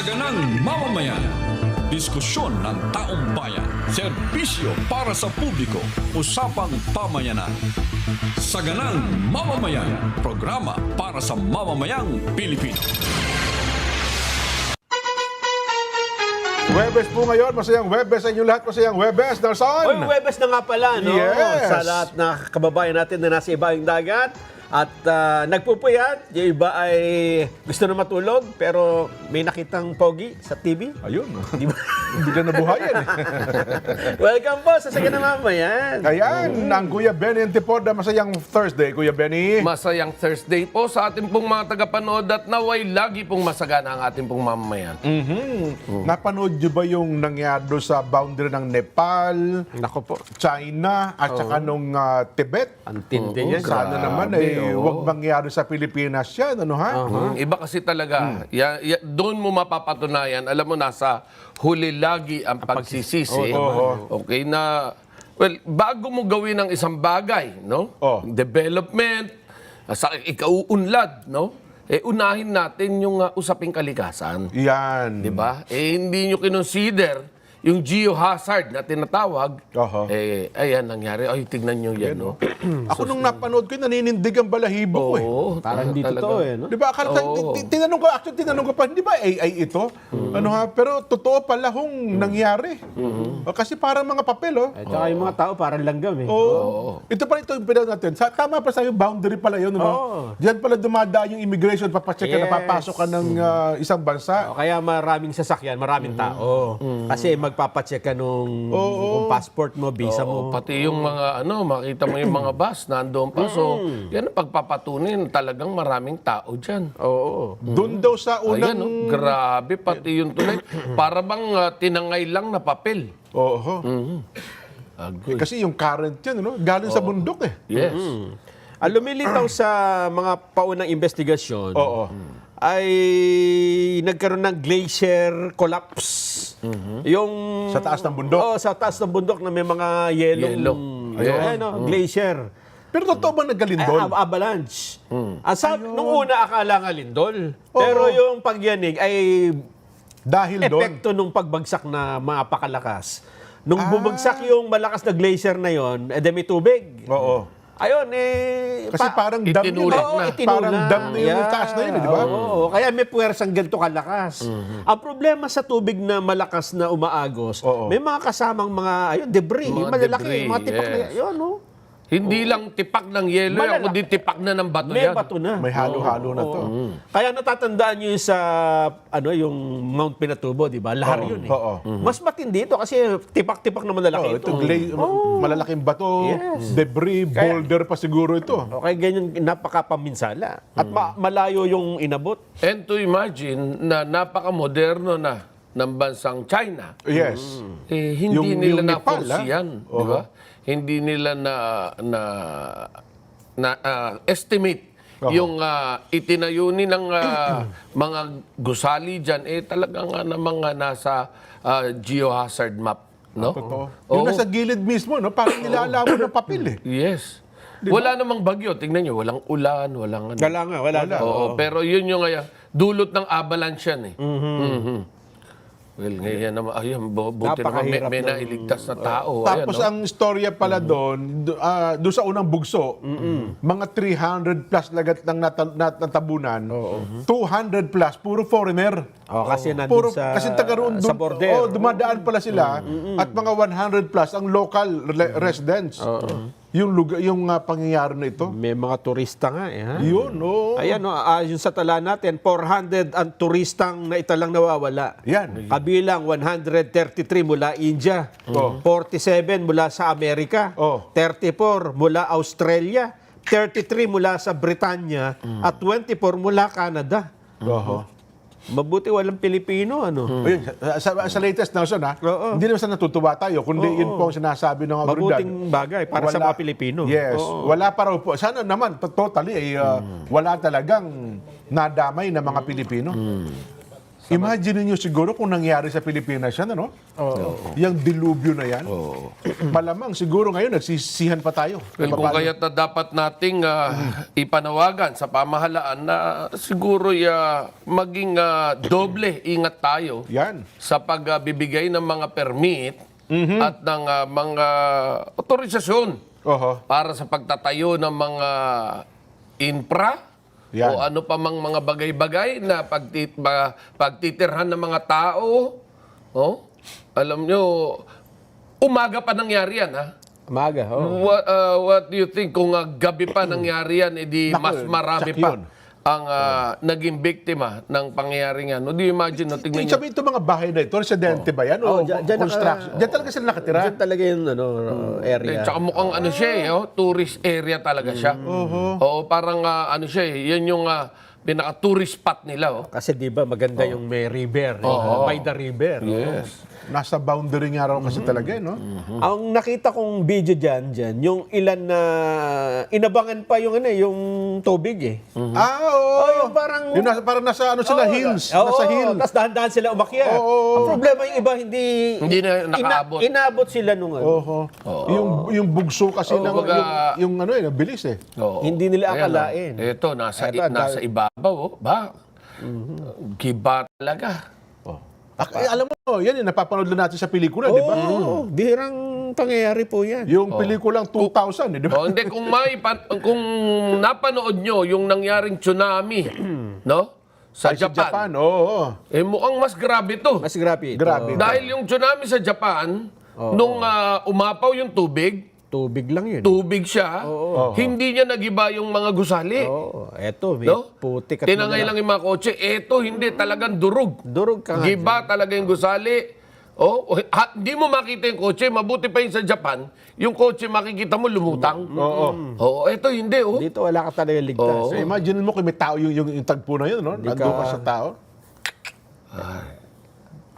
Saganang mamamayan. Diskusyon ng taong bayan. Serbisyo para sa publiko. Usapang pamayanan. Saganang mamamayan. Programa para sa mamamayang Pilipino. Webes po ngayon, masayang Webes sa inyo lahat, masayang Webes, Nelson! Oy, Webes na nga pala, no? Yes. Sa lahat na kababayan natin na nasa ibang dagat. At nagpupuyat, yung iba ay gusto na matulog, pero may nakitang pogi sa TV. Ayun, Di ba? hindi ka nabuhayan eh. Welcome po sa Saganang Mamayan. Ayan, ang Kuya Benny Antipoda, masayang Thursday, Kuya Benny. Masayang Thursday po sa ating pong mga tagapanood at naway lagi pong masagana ang ating pong mamamayan. Napanood niyo ba yung nangyari doon sa boundary ng Nepal, Nako po, China, at saka nung Tibet? ang tindi niya. Sana naman wag mangyari sa Pilipinas yan, ano ha? Iba kasi talaga. Doon mo mapapatunayan, alam mo, nasa huli lagi ang pagsisisi. Okay na, well, bago mo gawin ang isang bagay, no? Development, sa ikauunlad, no? Unahin natin yung usaping kalikasan. Yan. Di ba? Hindi nyo kinonsider yung geohazard na tinatawag. Ayan, nangyari. Ay, tignan nyo yan, no? Ako nung napanood ko, naninindig ang balahibo ko eh. Parang hindi totoo eh, no? Di ba? Tinanong ko pa, di ba AI ito? Ano ha? Pero totoo pala hong nangyari. Kasi parang mga papel, oh. At saka yung mga tao parang langgam eh. Ito pala ito yung pinag natin. Tama pa sa yung boundary pala yun, no? Diyan pala dumadaan yung immigration, papacheck ka na papasok ka ng isang bansa. Kaya maraming sasakyan, maraming tao. Kasi magpapacheck ka nung kung passport mo, visa mo. Pati yung mga, makita mo yung mga bus, nandoon pa. So, yan ang pagpapatunin. Talagang maraming tao dyan. Oo. Doon daw sa unang... Ayan, grabe, pati yung tulay. Para bang tinangay lang na papel. Oo. Agoy. Kasi yung current yan, no? Galing sa bundok eh. Yes. Lumilitaw sa mga paunang investigasyon, ay nagkaroon ng glacier collapse. Yung Sa taas ng bundok? sa taas ng bundok na may mga yellow. Yellow. Glacier. Pero totoo ba nagkalindol? Avalanche. Nung una akala nga lindol. Pero yung pagyanig ay Dahil doon? epekto nung pagbagsak na mapakalakas. Nung bumagsak yung malakas na glacier na yon, may tubig. Oo. Ayun, Kasi parang dam yun. Itinulak Oo, na. itinulak. Parang dam na yun yung taas na yun, di ba? Oo, kaya may puwersang ganito kalakas. Ang problema sa tubig na malakas na umaagos, may mga kasamang mga debris, Mga malalaki, debris, mga tipak na yes. yun, no? Hindi lang tipak ng yelo, Malalaki. kundi tipak na ng bato May yan. bato na. May halo-halo na to. Kaya natatandaan nyo yung sa yung Mount Pinatubo, di ba? Lahar yun eh. Oo. Mas matindi ito kasi tipak-tipak na malalaki Ito, ito. malalaking bato, Yes. debris, boulder pa siguro ito. Okay, ganyan, napakapaminsala. At malayo yung inabot. And to imagine na napaka-moderno na ng bansang China. Yes. Hindi Yung nila Nepal, na-force yan. Di ba? Hindi nila estimate yung itinayo ng mga gusali dyan. Talagang mga nasa geohazard map. No? Totoo. Yung nasa gilid mismo, no? Parang nilalabo ng papel eh. Yes. Wala namang bagyo. Tingnan nyo, walang ulan, walang ano. Wala na. Oo, pero yun yung dulot ng avalanche yan eh. Well, ngayon naman, buti naman may nailigtas na tao. Tapos ang istorya pala doon, doon sa unang bugso, mga 300 plus lagat ng natabunan, 200 plus, puro foreigner. Kasi nandun Kasi taga roon, sa border. dumadaan pala sila, at mga 100 plus ang local residents. Yung lugar, yung pangyayari na ito. May mga turista nga eh. Ha? Yun, no. Ayan, yung sa tala natin, 400 ang turistang na italang nawawala. Yan. Kabilang 133 mula India, 47 mula sa Amerika, 34 mula Australia, 33 mula sa Britanya, at 24 mula Canada. Mabuti walang Pilipino, ano? Ayun, sa latest na hindi naman sa natutuwa tayo, kundi yun po ang sinasabi ng autoridad. Mabuting bagay para sa mga Pilipino. Yes. Wala pa raw po. Sana naman, totally, wala talagang nadamay na mga Pilipino. Imagine niyo siguro kung nangyari sa Pilipinas yan, ano? Yung dilubyo na yan. Malamang siguro ngayon nagsisihan pa tayo. Well, kung kaya't na dapat nating ipanawagan sa pamahalaan na siguro maging doble ingat tayo Yan. sa pagbibigay ng mga permit at ng mga otorisasyon Oho. para sa pagtatayo ng mga infra Yan. o ano pa mang mga bagay-bagay na pagtitirhan ng mga tao. Oh, alam nyo, umaga pa nangyari yan, ha? Umaga, What do you think kung gabi pa nangyari yan, edi Naku, mas marami tsak pa yun. ang naging biktima ng pangyayaring yan? No, do you imagine, no, tingnan Ibig nyo. sabihin itong mga bahay na ito, residente ba yan? O construction? Diyan talaga sila nakatira? Diyan talaga yung area. Tsaka mukhang ano siya tourist area talaga siya. Oo, parang ano siya yan yung pinaka-tourist spot nila. Oh. Kasi di ba maganda yung may river, by the river. Yes. Nasa boundary nga raw kasi talaga, no? Ang nakita kong video dyan, yung ilan na inabangan pa yung yung tubig eh. Oo. yung parang- Yung parang nasa ano sila, hills. Nasa hill. Tapos dahan-dahan sila umakyat. Ang problema yung iba Hindi na nakaabot. inabot sila nung Oho. Yung bugso kasi ng baga- yung ano bilis eh. Oo. Hindi nila Ayan, akalain. Ito, nasa Eto, ibabaw. Ba? Giba talaga. Alam mo, yan yung napapanood lang natin sa pelikula, di ba? Oo, bihirang pangyayari po yan. Yung pelikulang 2000, di ba? O, hindi, kung napanood nyo yung nangyaring tsunami, no? Sa Ay, sa Japan. oo. Mukhang mas grabe to. Mas grabe ito. Grabe. Dahil yung tsunami sa Japan, nung umapaw yung Tubig lang yun. tubig siya, hindi niya nagiba yung mga gusali. Oo, eto, may No? putik at Tinangay lang yung mga kotse. Eto, hindi, talagang durog. durog ka nga. Giba talaga yung gusali. Hindi mo makita yung kotse. Mabuti pa yung sa Japan, yung kotse makikita mo lumutang. Oo, eto hindi. Dito wala ka talaga ligtas. So, imagine mo kung may tao yung tagpo na yun, no? Nandun ka sa tao.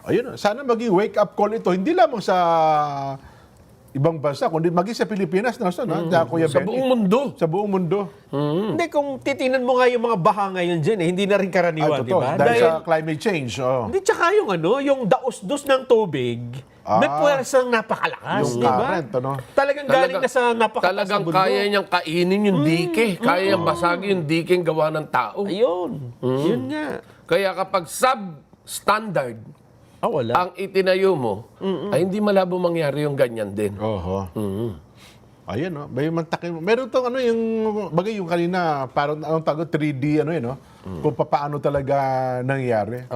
Ayun, sana maging wake-up call ito. Hindi lamang sa ibang bansa, kundi maging sa Pilipinas na Kuya Sa Benny. buong mundo. Sa buong mundo. Hindi, kung titingnan mo nga yung mga baha ngayon dyan, hindi na rin karaniwan, di Totoo. ba? Dahil sa climate change. Hindi, tsaka yung daos-dos ng tubig, may puwersang napakalakas, Yung di ba? current, ano? Talagang galing na sa napakalakas Talagang na bundok. kaya niyang kainin yung dike. Kaya niyang basagin yung dike gawa ng tao. Ayun, yun nga. Kaya kapag substandard Wala. ang itinayo mo, ay hindi malabo mangyari yung ganyan din. Oho. Ayun, no? May mantakin mo. Meron tong yung bagay yung kanina, parang anong tawag 3D no? Kung paano talaga nangyari.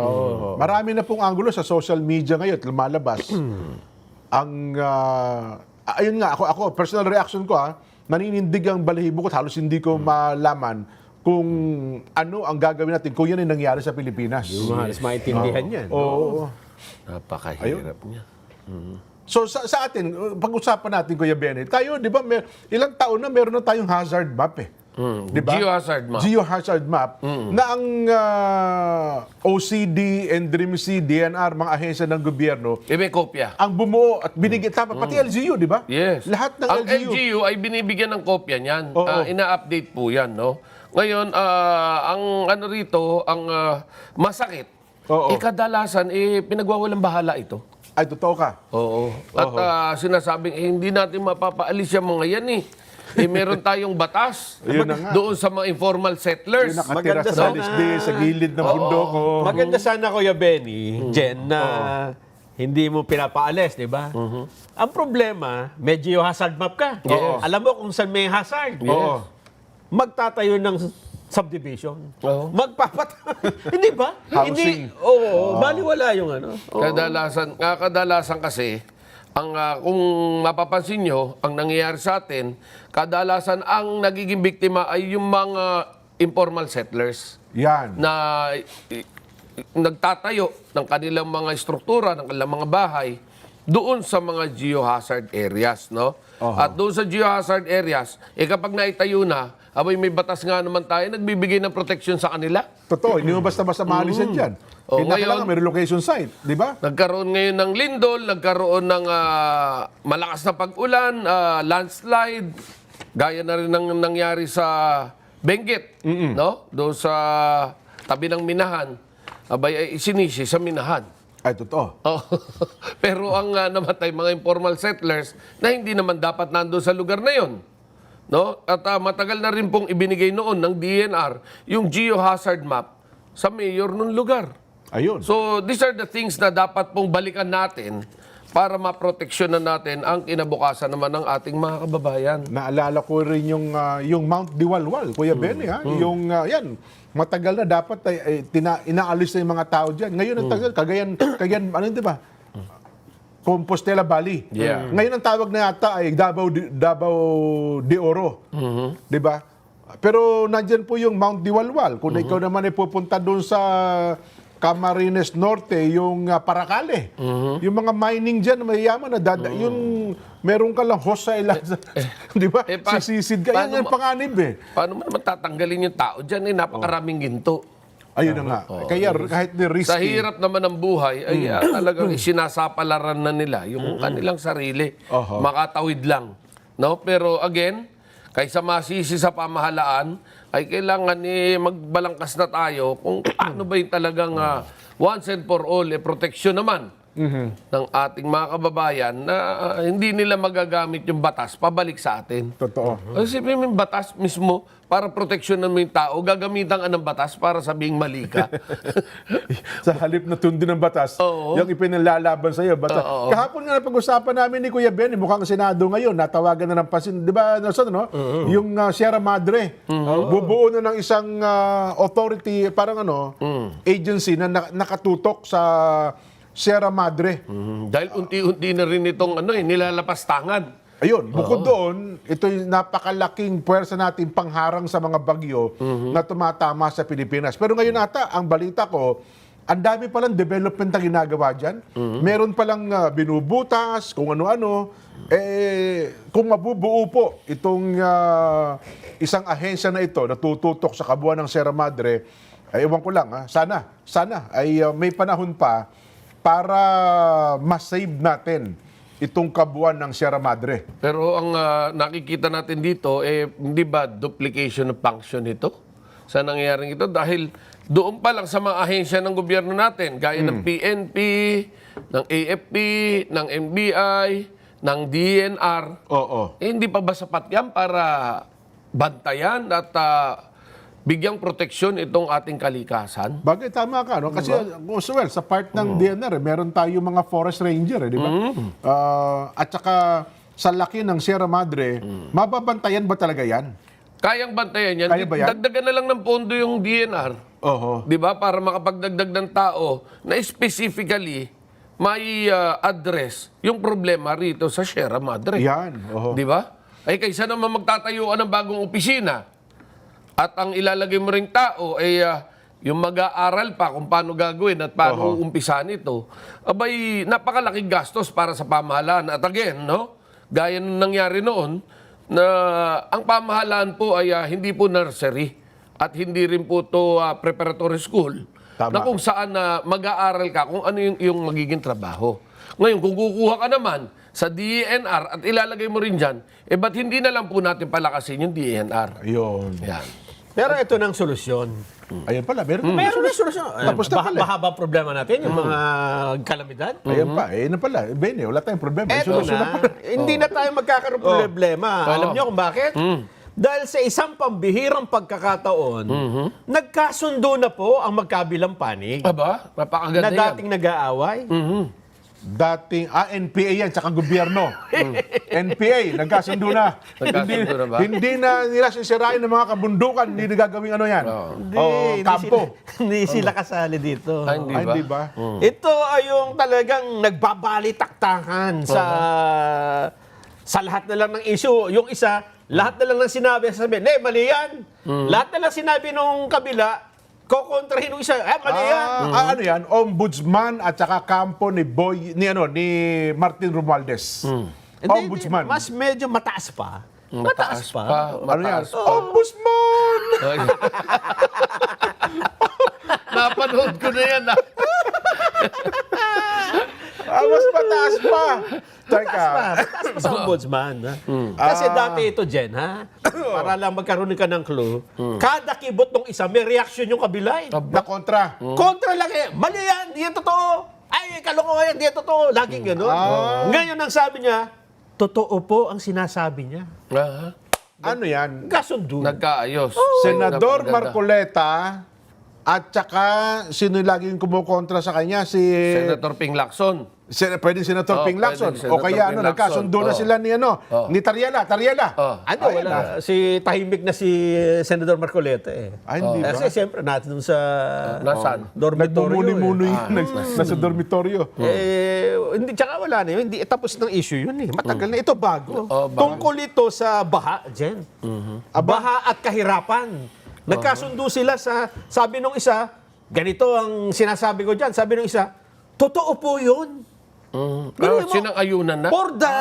Marami na pong angulo sa social media ngayon, lumalabas. Ang ayun nga ako personal reaction ko naninindig ang balahibo ko at halos hindi ko malaman kung ano ang gagawin natin kung yan ay nangyari sa Pilipinas. Mas maintindihan yan. Oo. Napakahirap niya. So sa atin, pag-usapan natin Kuya Benny, tayo 'di ba ilang taon na meron na tayong hazard map eh. 'Di ba? Geohazard map. Geohazard map na ang OCD and DREAMC, DNR, mga ahensya ng gobyerno, May kopya. ang bumuo at binigay pati LGU, 'di ba? Yes. Lahat ng Ang LGU. LGU ay binibigyan ng kopya niyan. Oo. Ina-update po yan, no? Ngayon, ang ano rito, ang masakit, Oo. kadalasan, pinagwawalang bahala ito. Ay totoo ka. Oo. At sinasabing, hindi natin mapapaalis yung mga yan eh. Meron tayong batas Yun na nga. doon sa mga informal settlers. Yung nakatira Maganda sa sana. LSD, sa gilid ng bundok. Maganda sana, Kuya Benny, Jen, na hindi mo pinapaalis, di ba? Ang problema, may geohazard map ka. Yes. Alam mo kung saan may hazard. Oo. Magtatayo ng subdivision. Oo. Hindi ba? Housing. Hindi. Oo. Baliwala yung ano. Kadalasan kasi, kung mapapansin nyo, ang nangyayari sa atin, kadalasan ang nagiging biktima ay yung mga informal settlers Yan. na nagtatayo ng kanilang mga struktura, ng kanilang mga bahay doon sa mga geohazard areas, no? At doon sa geohazard areas, kapag naitayo na, may batas nga naman tayo, nagbibigay ng protection sa kanila. Totoo, hindi mo basta-basta maalisan dyan. Kailangan may relocation site, di ba? Nagkaroon ngayon ng lindol, nagkaroon ng malakas na pag-ulan, landslide, gaya na rin ng nangyari sa Benguet, no? Doon sa tabi ng Minahan. abay ay isinisi sa minahan. Ay, totoo. Oh. Pero ang namatay mga informal settlers na hindi naman dapat nandoon sa lugar na yon. No? At matagal na rin pong ibinigay noon ng DNR yung geohazard map sa mayor ng lugar. Ayun. So these are the things na dapat pong balikan natin para maproteksyonan natin ang kinabukasan naman ng ating mga kababayan. Naalala ko rin yung Mount Diwalwal, Kuya Benny, ha? Yung, yan, matagal na dapat ay inaalis na yung mga tao dyan. Ngayon ang tagal, Cagayan, ano yun, di ba? Compostela Valley. Yeah. Ngayon ang tawag na yata ay Davao de Oro. Di ba? Pero nandyan po yung Mount Diwalwal. Kung ikaw naman ay pupunta doon sa Camarines Norte, yung Paracale. Yung mga mining dyan, mayayaman na yung meron ka lang hose sa ilan. Di ba? Sisisid ka. Yan yung panganib eh. Paano mo naman tatanggalin yung tao dyan? Napakaraming ginto. Ayun na nga. Kaya kahit ni risky. Sa hirap naman ng buhay, ay talagang isinasapalaran na nila yung kanilang sarili. Makatawid lang. No? Pero again, kaysa masisi sa pamahalaan, ay kailangan magbalangkas na tayo kung paano ba yung talagang once and for all, proteksyon naman ng ating mga kababayan na hindi nila magagamit yung batas pabalik sa atin. Totoo. Kasi may batas mismo para proteksyonan mo yung tao, gagamitan ka ng batas para sabing mali ka. Sa halip na tundi ng batas, yung ipinalalaban sa iyo. Kahapon nga napag-usapan namin ni Kuya Ben, mukhang Senado ngayon, natawagan na ng pansin. Di ba, Nelson, no? Yung Sierra Madre, bubuo na ng isang authority, parang agency na nakatutok sa Sierra Madre. Dahil unti-unti na rin itong nilalapastangan. Ayun, bukod doon, ito yung napakalaking puwersa natin pangharang sa mga bagyo na tumatama sa Pilipinas. Pero ngayon ata, ang balita ko, ang dami palang development na ginagawa dyan. Meron palang binubutas, kung ano-ano. Kung mabubuo po itong isang ahensya na ito na tututok sa kabuuan ng Sierra Madre, ay ewan ko lang, sana ay may panahon pa para ma-save natin itong kabuuan ng Sierra Madre. Pero ang nakikita natin dito, hindi ba duplication of function ito? Sa nangyayaring ito? Dahil doon pa lang sa mga ahensya ng gobyerno natin, gaya ng PNP, ng AFP, ng NBI, ng DNR, hindi pa ba sapat yan para bantayan at bigyang proteksyon itong ating kalikasan? Bagay, tama ka, no? Kasi, well, sa part ng DNR, meron tayo mga forest ranger, di ba? At saka, sa laki ng Sierra Madre, mababantayan ba talaga yan? Kayang bantayan yan. Kaya ba yan? Dagdagan na lang ng pondo yung DNR. Di ba? Para makapagdagdag ng tao na specifically may address yung problema rito sa Sierra Madre. Yan. Di ba? Ay kaysa naman magtatayo ka ng bagong opisina at ang ilalagay mo ring tao ay yung mag-aaral pa kung paano gagawin at paano uumpisan ito, abay napakalaking gastos para sa pamahalaan. At again, no? Gaya nung nangyari noon, na ang pamahalaan po ay hindi po nursery at hindi rin po to preparatory school. Tama. Na kung saan mag-aaral ka kung ano yung magiging trabaho. Ngayon, kung kukuha ka naman sa DNR at ilalagay mo rin dyan, ba't hindi na lang po natin palakasin yung DNR? Ayun. Yan. Pero ito ng solusyon. Ayun pala, meron Meron na solusyon. Tapos na pala. Mahaba problema natin, yung mga kalamidad. Ayun pa, na pala. Benny, wala tayong problema. Eto Solusyon na, hindi na tayo magkakaroon problema. Alam niyo kung bakit? Dahil sa isang pambihirang pagkakataon, nagkasundo na po ang magkabilang panig Aba, napakaganda na dating nag-aaway. Dating, NPA yan, tsaka gobyerno. NPA, nagkasundo na. Nagkasundo na ba? Hindi na nila sisirain ng mga kabundukan, hindi na gagawin ano yan. Kampo. Hindi sila kasali dito. Ay, hindi Ay, ba? di ba? Ito ay yung talagang nagbabalitaktakan sa lahat na lang ng issue. Yung isa, lahat na lang ng sinabi, sasabihin, mali yan. Lahat na lang sinabi nung kabila, kokontrahin ng isa, mali yan. Ano yan? Ombudsman at saka kampo ni Martin Romualdez. Ombudsman. Mas medyo mataas pa. Mataas pa. Ano yan? Ombudsman! Ay. Napanood ko na yan. Mas mataas pa. Teka. Mataas pa sa ombudsman. Ha? Kasi dati ito, Jen, ha? Para lang magkaroon ka ng clue, kada kibot ng isa, may reaction yung kabila. Na kontra. Kontra lang eh. Mali yan, di yan totoo. Ay, kalokohan yan, di yan totoo. Laging gano'n. Ngayon ang sabi niya, totoo po ang sinasabi niya. Ah, Ano yan? Kasundo. nagkaayos. Senador Napaganda. Marcoleta at saka sino yung laging kumukontra sa kanya? Si Senator Ping Lacson. pwedeng Senator Ping Lacson. pwedeng O Senator kaya Ping nagkasundo na Lacson. sila ni ni Tariela. Ano, wala. Si tahimik na si Senador Marcoleta eh. Ay, hindi ba? Kasi siyempre natin dun sa Nasaan? dormitorio. Nagmumuni-muni eh. yun. Nasa dormitoryo. Hindi, tsaka wala na yun. Hindi, tapos ng issue yun eh. Matagal na. Ito bago. Bago. Tungkol ito sa baha, Jen. Baha at kahirapan. Nagkasundo sila sa, sabi nung isa, ganito ang sinasabi ko dyan. Sabi nung isa, totoo po yun. Biruin mo, Sinang-ayunan na? for the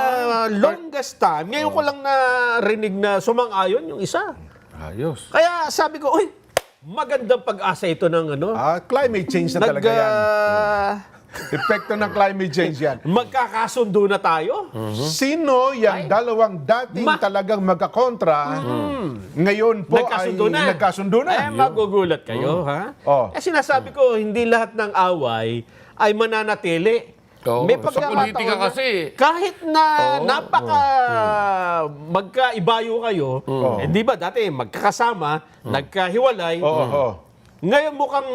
longest time, ngayon ko lang narinig na sumang-ayon yung isa. Ayos. Kaya sabi ko, uy, magandang pag-asa ito ng ano. Climate change na talaga yan. Epekto ng climate change yan. Magkakasundo na tayo. Sino yung dalawang dating talagang magkakontra, ngayon po Nagkasundo ay na. nagkasundo na. Eh, magugulat kayo, ha? Oh. Eh, sinasabi ko, hindi lahat ng away ay mananatili. Oo. May Sa pagkakataon politika na kasi. kahit na magkaibayo kayo, di ba dati magkakasama, nagkahiwalay, ngayon mukhang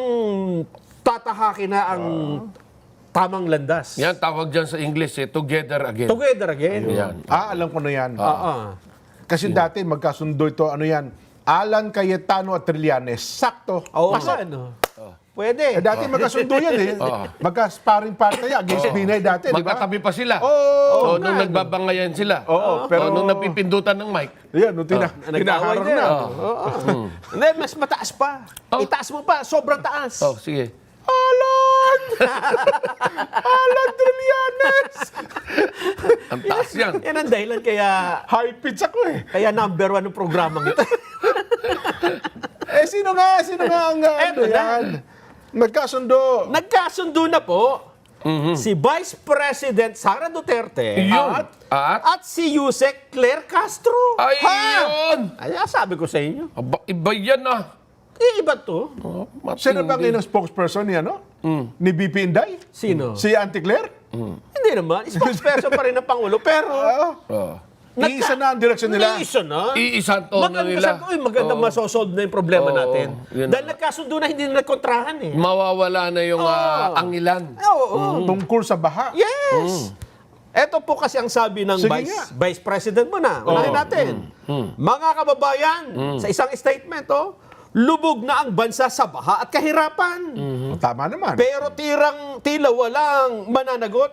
tatahakin na ang tamang landas. Yan, tawag dyan sa English together again. Together again. Yan. Alam ko na yan. Ah. Kasi dati magkasundo ito, Alan Cayetano at Trillanes. Sakto. Oo, Pasok. ano? Pwede. Dati magkasundo yan eh. Magka-sparring partner against Binay dati, di ba? Magkatabi pa sila. Oo. Nung nagbabangayan sila. Oo, pero- nung napipindutan ng mic. Yan, nung Nag-away tinaharang na. na. Oo. Hindi, mas mataas pa. Itaas mo pa, sobrang taas. Oh, sige. Alan! Alan Trillanes! Ang taas yan. Yan ang dahilan kaya High pitch ako eh. kaya number 1 ng programang ito. Sino nga ang Eto na. yan? Nagkasundo. Nagkasundo na po si Vice President Sara Duterte Yun. at si Yusek Claire Castro. Ay, yun! Ay, sabi ko sa inyo. Aba, iba yan ah. Iba to. Sino ba ngayon ang spokesperson niya, Ni BP Inday? Sino? Si Auntie Claire? Hindi naman. Spokesperson pa rin ng Pangulo. Pero, Iisa na ang direksyon nila. Iisa na. Iisang tono nila. Magandang masosolve na yung problema Oo, natin. yun Dahil nagkasundo na, hindi na nagkontrahan eh. Mawawala na yung angilan. Oo. Tungkol sa baha. Yes! Ito po kasi ang sabi ng Sige nga. Vice President mo na. Unahin natin. Mga kababayan, sa isang statement, lubog na ang bansa sa baha at kahirapan. Tama naman. Pero tila walang mananagot.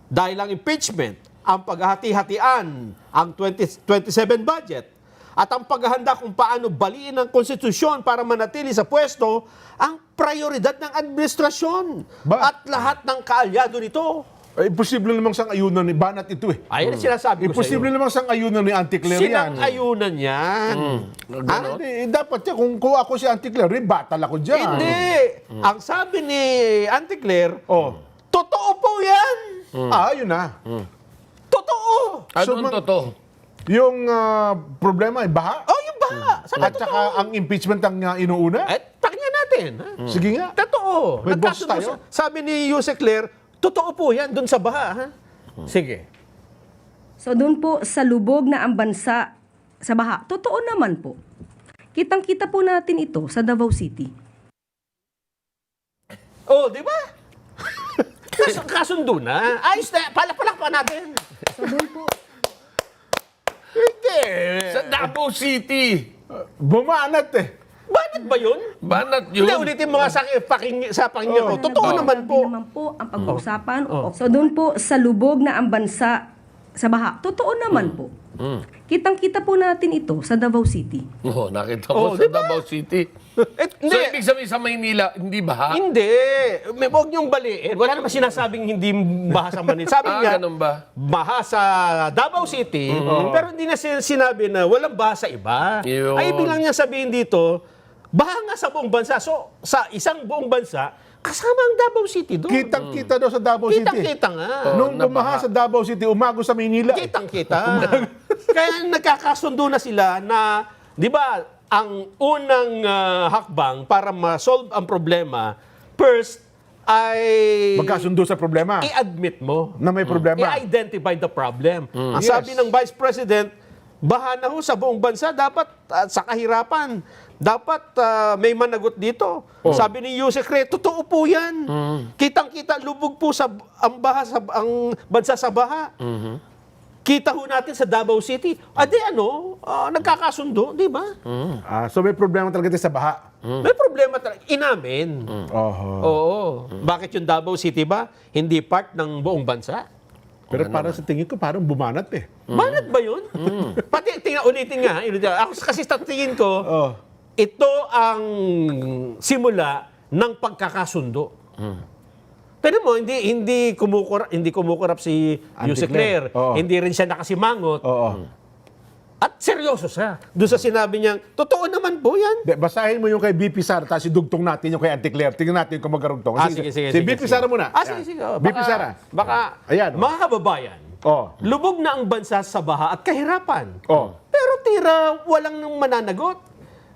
Dahil ang impeachment, ang paghahati-hatian, ang 2027 budget, at ang paghahanda kung paano baliin ang konstitusyon para manatili sa pwesto, ang prioridad ng administrasyon at lahat ng kaalyado nito. Imposible namang sang-ayunan ni Banat ito eh. Ayun ang sinasabi ko sa Imposible iyo. namang sang-ayunan ni Auntie Claire yan. Sinang-ayunan yan. Dapat yan, kung ako si Auntie Claire, batal ako dyan. Hindi. Ang sabi ni Auntie Claire, totoo po yan. Yun na. Totoo. Anong totoo? Yung problema ay baha. Yung baha. Saan At saka ang impeachment ang inuuna. Pakinggan natin. Ha? Sige nga. Totoo. May boss Nagkasundo tayo. Sabi ni Yusek Claire, totoo po yan dun sa baha. Ha? Sige. So doon po sa lubog na ang bansa sa baha, totoo naman po. Kitang-kita po natin ito sa Davao City. Di ba? Kasundo na. Ayos na. Palak pa natin. So doon po, Hindi. Sa Davao City. Bumanat eh. Banat ba yun? Banat yun. Hindi, ulitin mo nga sa pakinggan ko. Totoo naman po. Hindi naman po ang pag-uusapan. So doon po sa lubog na ang bansa sa baha, totoo naman po. Kitang-kita po natin ito sa Davao City. Nakita ko sa diba? Davao City. Hindi. So, ibig sabihin sa Maynila, hindi ba? Hindi. Huwag niyong baliin. Wala naman sinasabing hindi baha sa Manila. Sabi niya, ganun ba? baha sa Davao City, pero hindi na sinabi na walang baha sa iba. Yun. Ay, ibig lang niya sabihin dito, baha nga sa buong bansa. So, sa isang buong bansa, kasama ang Davao City doon. Kitang-kita daw sa Davao City. Kitang-kita nga. Nung bumaha sa Davao City, umagos sa Maynila. Kitang-kita. Kaya nagkakasundo na sila na, di ba, ang unang hakbang para ma-solve ang problema, first ay Magkasundo sa problema. i-admit mo. Na may problema. I-identify the problem. Ang Yes. sabi ng Vice President, baha na ho sa buong bansa, dapat sa kahirapan, dapat may managot dito. Sabi ni Yusek Re, totoo po yan. Kitang-kita, lubog po ang baha ang bansa sa baha. Kita ho natin sa Davao City. Nagkakasundo, di ba? So may problema talaga tayo sa baha. May problema talaga. Inamin. Oho. Oo. Bakit yung Davao City ba hindi part ng buong bansa? Pero parang sa tingin ko, parang bumanat eh. Banat ba yun? Pati, ulitin nga. Ako kasi sa tingin ko, Oh. ito ang simula ng pagkakasundo. Pero mo, hindi kumukurap si Yusek Claire. Oo. Hindi rin siya nakasimangot. Oo. At seryoso siya. Doon sa sinabi niya, totoo naman po yan. Basahin mo yung kay BP Sara, tapos idugtong natin yung kay Auntie Claire. Tingnan natin kung magkarugtong. Sige. Si BP Sara muna. Sige. BP Sara. Baka, Ayan. mga kababayan, Oh. lubog na ang bansa sa baha at kahirapan. Oh. Pero tira, walang nang mananagot.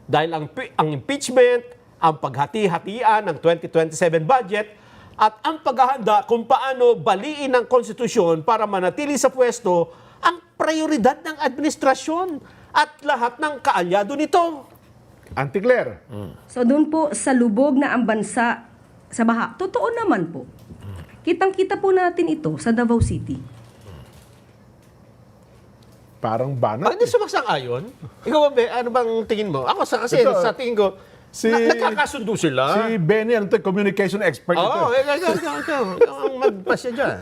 Dahil ang impeachment, ang paghati-hatian ng 2027 budget, at ang paghahanda kung paano baliin ang konstitusyon para manatili sa pwesto ang prioridad ng administrasyon at lahat ng kaalyado nito. Auntie Claire. So doon po sa lubog na ang bansa sa baha, totoo naman po. Kitang-kita po natin ito sa Davao City. Parang banat. Bakit hindi sumasang-ayon? Ikaw ba, ano bang tingin mo? Ako kasi Ito, sa tingin ko, nagkakasundo sila. Si Benny, communication expert ito. Ikaw ang magpasya dyan.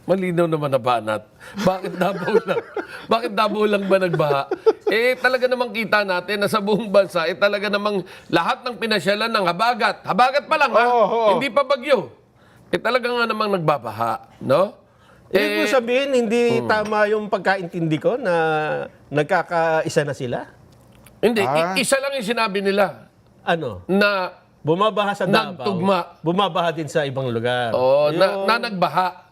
Malinaw naman na banat. Bakit Davao lang? Bakit Davao lang ba nagbaha? Talaga namang kita natin na sa buong bansa, talaga namang lahat ng pinasyalan ng habagat. Habagat pa lang, ha? Hindi pa bagyo. Talaga nga namang nagbabaha, no? Ibig sabihin, hindi tama yung pagkaintindi ko na nagkakaisa na sila? Hindi, isa lang yung sinabi nila Ano? na Bumabaha sa Davao. Nagtugma. Bumabaha din sa ibang lugar. na nagbaha.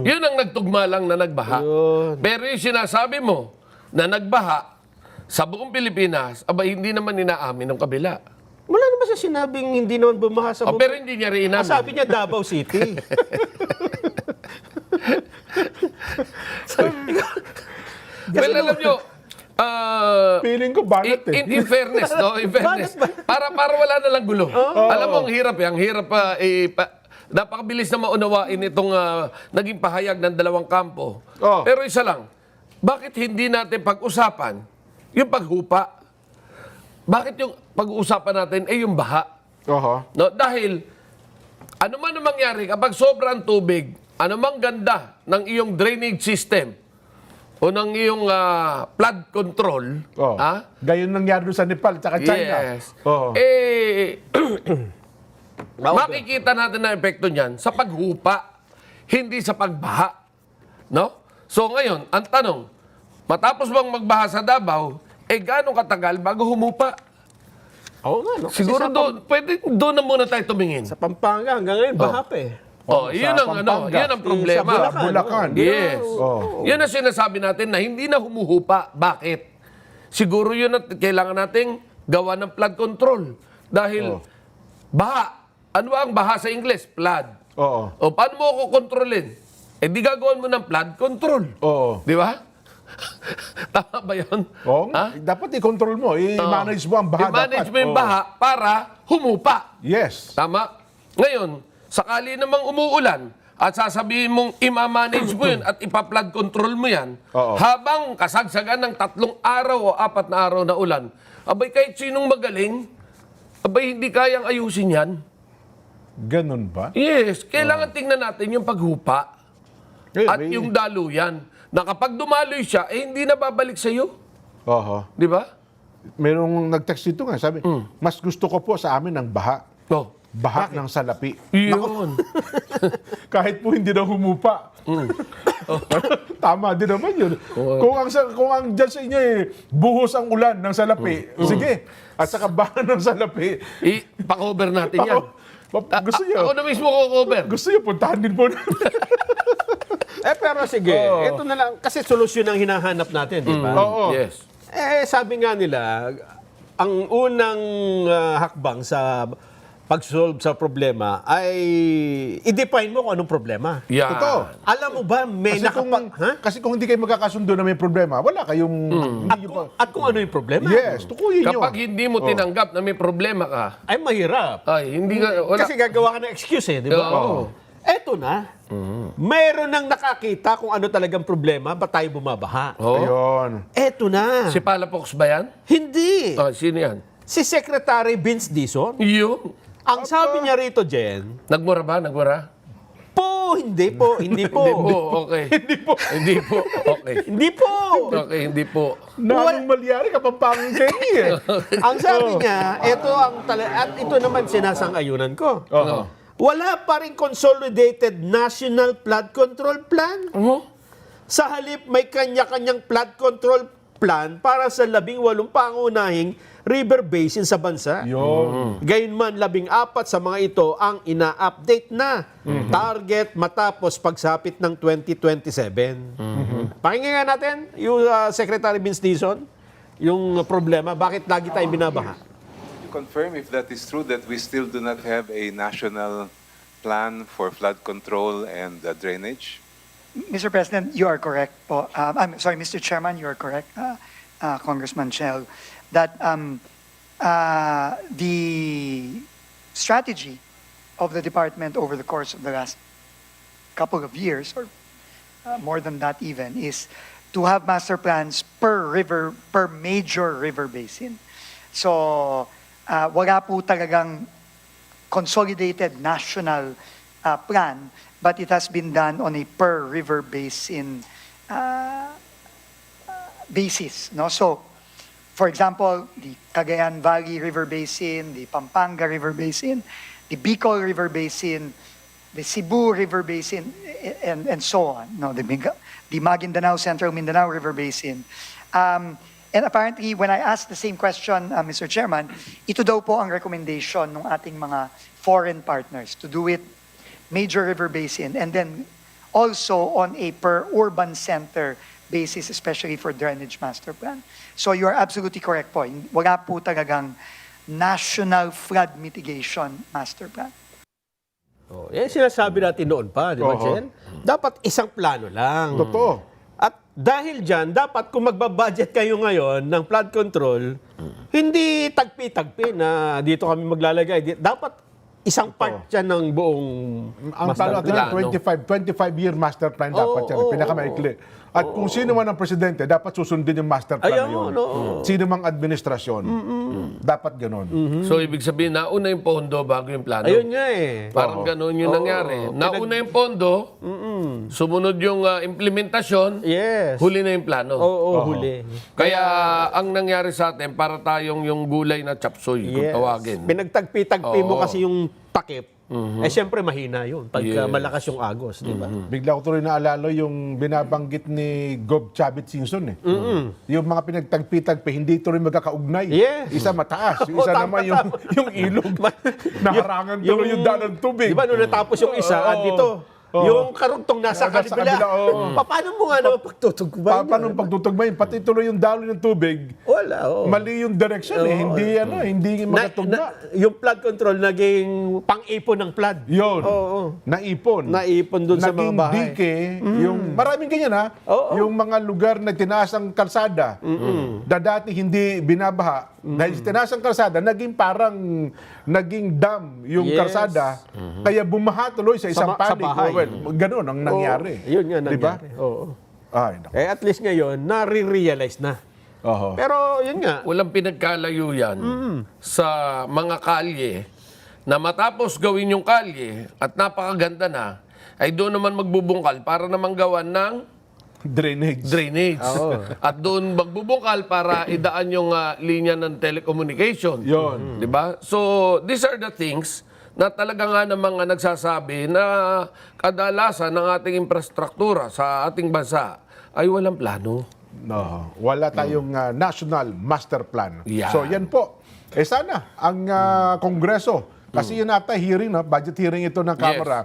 Yun ang nagtugma lang na nagbaha. Yun. Pero yung sinasabi mo na nagbaha sa buong Pilipinas, hindi naman inaamin ng kabila. Wala naman siya sinabing hindi naman bumaha sa buong... Pero hindi niya rin inamin. Sabi niya Davao City. Well, alam nyo, Feeling ko banat eh. in fairness, no? In fairness. Para wala na lang gulo. Alam mo, ang hirap eh. Ang hirap napakabilis na maunawain itong naging pahayag ng dalawang kampo. Pero isa lang, bakit hindi natin pag-usapan yung paghupa? Bakit yung pag-uusapan natin yung baha? Oho. No? Dahil, ano man ang mangyari kapag sobrang tubig, ano mang ganda ng iyong drainage system o ng iyong flood control, Gayon nangyari doon sa Nepal at China. yes, Oo. makikita natin ang epekto niyan sa paghupa, hindi sa pagbaha. No? So ngayon, ang tanong, matapos bang magbaha sa Davao, gaano katagal bago humupa? Oo nga, no? Kasi Siguro doon na muna tayo tumingin. sa Pampanga, hanggang ngayon, baha pa eh. Yun ang Pampanga. yun ang problema. Sa Bulacan. Yes. Oh. Yan ang sinasabi natin na hindi na humuhupa. Bakit? Siguro yun at kailangan nating gawa ng flood control. Dahil baha. Ano ang baha sa Ingles? Flood. Oo. O paano mo ako kontrolin? Di gagawin mo ng flood control. Oo. Di ba? Tama ba yun? Oo. Dapat i-control mo. I-manage mo ang baha. I-manage dapat. mo yung Oo. baha para humupa. Yes. Tama? Ngayon, sakali namang umuulan at sasabihin mong ima-manage mo yun at ipa-flood control mo yan, habang kasagsagan ng 3 araw o 4 na araw na ulan, abay kahit sinong magaling, abay hindi kayang ayusin yan. Ganun ba? Yes, kailangan tingnan natin yung paghupa at yung daluyan. Na kapag dumaloy siya, hindi na babalik sa iyo. Oho. Di ba? Merong nag-text dito nga, sabi, mas gusto ko po sa amin ng baha. Baha ng salapi. Yun. Kahit po hindi na humupa. Tama din naman yun. Kung ang dyan sa inyo buhos ang ulan ng salapi, sige. At saka baha ng salapi. Pa-cover natin yan. Gusto niyo? Ako na mismo ko-cover. Gusto niyo, puntahan din po. Pero sige, ito na lang. Kasi solusyon ang hinahanap natin, di ba? Oo. Yes. Sabi nga nila, ang unang hakbang sa pag-solve sa problema ay i-define mo kung anong problema. Yan. Totoo. Alam mo ba, may Kasi kung hindi kayo magkakasundo na may problema, wala kayong... hindi nyo pa- At kung ano yung problema? Yes, tukuyin nyo. Kapag hindi mo tinanggap na may problema ka, Ay, mahirap. ay, hindi ka, wala. Kasi gagawa ka ng excuse di ba? Oo. Eto na. Mayroon nang nakakita kung ano talagang problema, ba't tayo bumabaha? Oh. Ayun. Eto na. Si Palafox ba yan? Hindi. Sino yan? Si Secretary Vince Dizon. Yun. Ang sabi niya rito, Jen, Nagmura ba? Nagmura? hindi po. Hindi po, okay. Hindi po, okay. Hindi po. Okay, hindi po. Nanong malyari, kapampangang Kenny eh. Ang sabi niya, at ito naman sinasang-ayunan ko. Wala pa rin consolidated national flood control plan. Sa halip, may kanya-kanyang flood control plan para sa 18 pangunahing river basin sa bansa. Yun. Gayunman, 14 sa mga ito ang ina-update na. Target matapos pagsapit ng 2027. Pakinggan nga natin yung Secretary Vince Dizon, yung problema, bakit lagi tayong binabaha? To confirm if that is true, that we still do not have a national plan for flood control and drainage. Mr. President, you are correct po. I'm sorry, Mr. Chairman, you are correct, Congressman Shell, that the strategy of the department over the course of the last couple of years, or more than that even, is to have master plans per river, per major river basin. So, wala po talagang consolidated national plan, but it has been done on a per river basin basis. No? So, for example, the Cagayan Valley River Basin, the Pampanga River Basin, the Bicol River Basin, the Cebu River Basin, and so on. No, the Maguindanao Central Mindanao River Basin. And apparently, when I asked the same question, Mr. Chairman, ito daw po ang recommendation ng ating mga foreign partners to do it major river basin and then also on a per urban center basis, especially for drainage master plan. So you are absolutely correct po. Wala po talagang national flood mitigation master plan. Yan sinasabi natin noon pa, di ba, Jen? Dapat isang plano lang. Totoo. At dahil dyan, dapat kung magbabudget kayo ngayon ng flood control, hindi tagpi-tagpi na dito kami maglalagay. Dapat isang part yan ng buong Ang talo natin, 25-year master plan dapat yan. Pinakamaikli. At kung sino man ang presidente, dapat susundin yung master plan na yun. Sino mang administrasyon. Dapat ganun. So, ibig sabihin, nauna yung pondo bago yung plano. Ayun nga eh. Parang ganun yung nangyari. Nauna yung pondo, sumunod yung implementasyon, Yes. huli na yung plano. Oo, huli. Kaya ang nangyari sa atin, para tayong yung gulay na chapsoy, kung tawagin. Pinagtagpi-tagpi mo Oo. kasi yung takip. Siyempre mahina yun pag malakas yung agos, di ba? Bigla ko tuloy naalala yung binabanggit ni Gov. Chavit Singson eh. Yung mga pinagtagpi-tagpi, hindi tuloy magkakaugnay. Yes. Isa mataas, yung isa tama, naman yung ilog. Naharangan tuloy yung daan ng tubig. Di ba nung natapos yung isa, dito, yung karugtong nasa Nasa kanila. kabila, oo. Paano mo nga naman pagtutugbayin? Paano pagtutugmayin? Pati tuloy yung daloy ng tubig. Wala, oo. Mali yung direction eh. Hindi magkatugma. Yung flood control naging pang-ipon ng flood. Yun. Oo. Naipon. Naipon dun sa mga Naging bahay. dike, yung maraming ganyan ha. Oo. Yung mga lugar na tinaas ang kalsada, na dati hindi binabaha, dahil tinaas ang kalsada, naging dam yung Yes. kalsada, kaya bumaha tuloy sa isang Sa panig. bahay. Well, ganun ang nangyari. Oo. Yun nga Diba? nangyari. Oo. Ay, naku. At least ngayon, nare-realize na. Oho. Pero yun nga, Walang pinagkalayo yan sa mga kalye na matapos gawin yung kalye at napakaganda na, ay doon naman magbubungkal para naman gawan ng drainage. At doon magbubungkal para idaan yung linya ng telecommunication. Yun. Di ba? So, these are the things na talaga nga ng mga nagsasabi na kadalasan ng ating infrastruktura sa ating bansa ay walang plano. No, wala tayong national master plan. Yeah. So yan po. Sana ang Kongreso Kasi yun ata hearing, no? Budget hearing ito ng Kamara.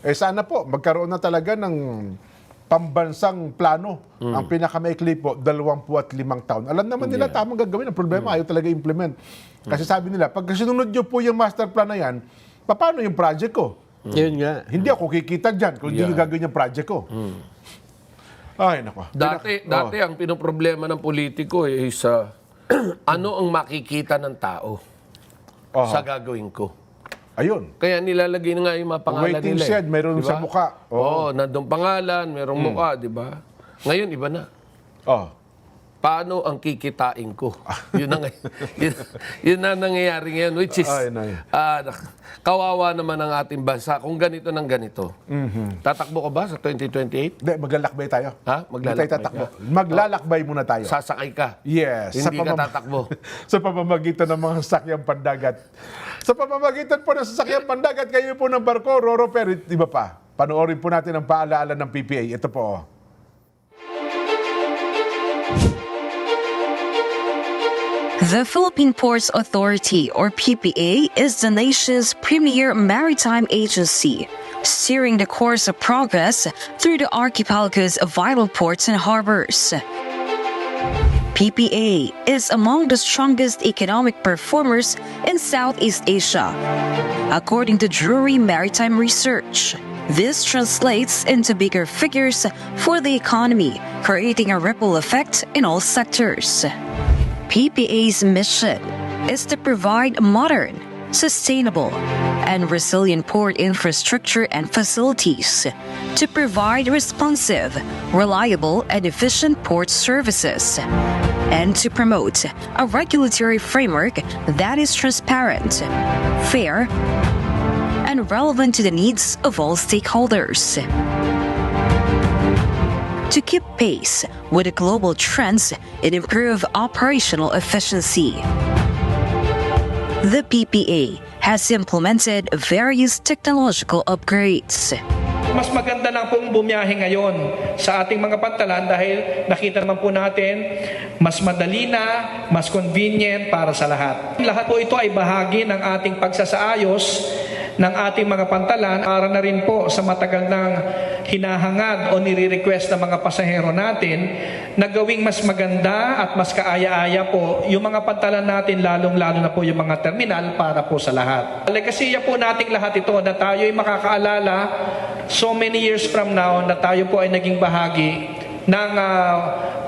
Eh sana po, magkaroon na talaga ng pambansang plano. Ang pinakamaikli po, 25 taon. Alam naman nila tamang gagawin. Ang problema, ayaw talaga implement. Kasi sabi nila, pag sinunod nyo po yung master plan na yan, paano yung project ko? Yun nga. Hindi ako kikita dyan kung hindi nyo gagawin yung project ko. Ay, nako. Dati ang pinoproblema ng politiko is ano ang makikita ng tao sa gagawin ko. Ayun. Kaya nilalagay na nga yung mga pangalan Waiting nila. shed, mayroon sa mukha. Oo, nandong pangalan, mayroong mukha, di ba? Ngayon, iba na. Oh. Paano ang kikitain ko? Yun na nangyayari ngayon, which is, Ay, nay. kawawa naman ang ating bansa kung ganito ng ganito. Tatakbo ka ba sa 2028? Hindi, maglalakbay tayo. Ha? Hindi tayo tatakbo. Maglalakbay muna tayo. Sasakay ka? Yes. Hindi ka tatakbo? Sa pamamagitan ng mga sasakyang pandagat. Sa pamamagitan po ng sasakyang pandagat, kayo po ng barko, Roro, pero iba pa. Panoorin po natin ang paalaala ng PPA. Ito po. The Philippine Ports Authority, or PPA, is the nation's premier maritime agency, steering the course of progress through the archipelago's vital ports and harbors. PPA is among the strongest economic performers in Southeast Asia, according to Drury Maritime Research. This translates into bigger figures for the economy, creating a ripple effect in all sectors. PPA's mission is to provide modern, sustainable, and resilient port infrastructure and facilities to provide responsive, reliable, and efficient port services, and to promote a regulatory framework that is transparent, fair, and relevant to the needs of all stakeholders. To keep pace with the global trends and improve operational efficiency, the PPA has implemented various technological upgrades. Mas maganda lang pong bumiyahe ngayon sa ating mga pantalan dahil nakita naman po natin mas madali na, mas convenient para sa lahat. Lahat po ito ay bahagi ng ating pagsasaayos ng ating mga pantalan para na rin po sa matagal ng hinahangad o nire-request ng mga pasahero natin na gawing mas maganda at mas kaaya-aya po yung mga pantalan natin, lalong-lalo na po yung mga terminal para po sa lahat. Legasiya po nating lahat ito na tayo ay makakaalala so many years from now na tayo po ay naging bahagi ng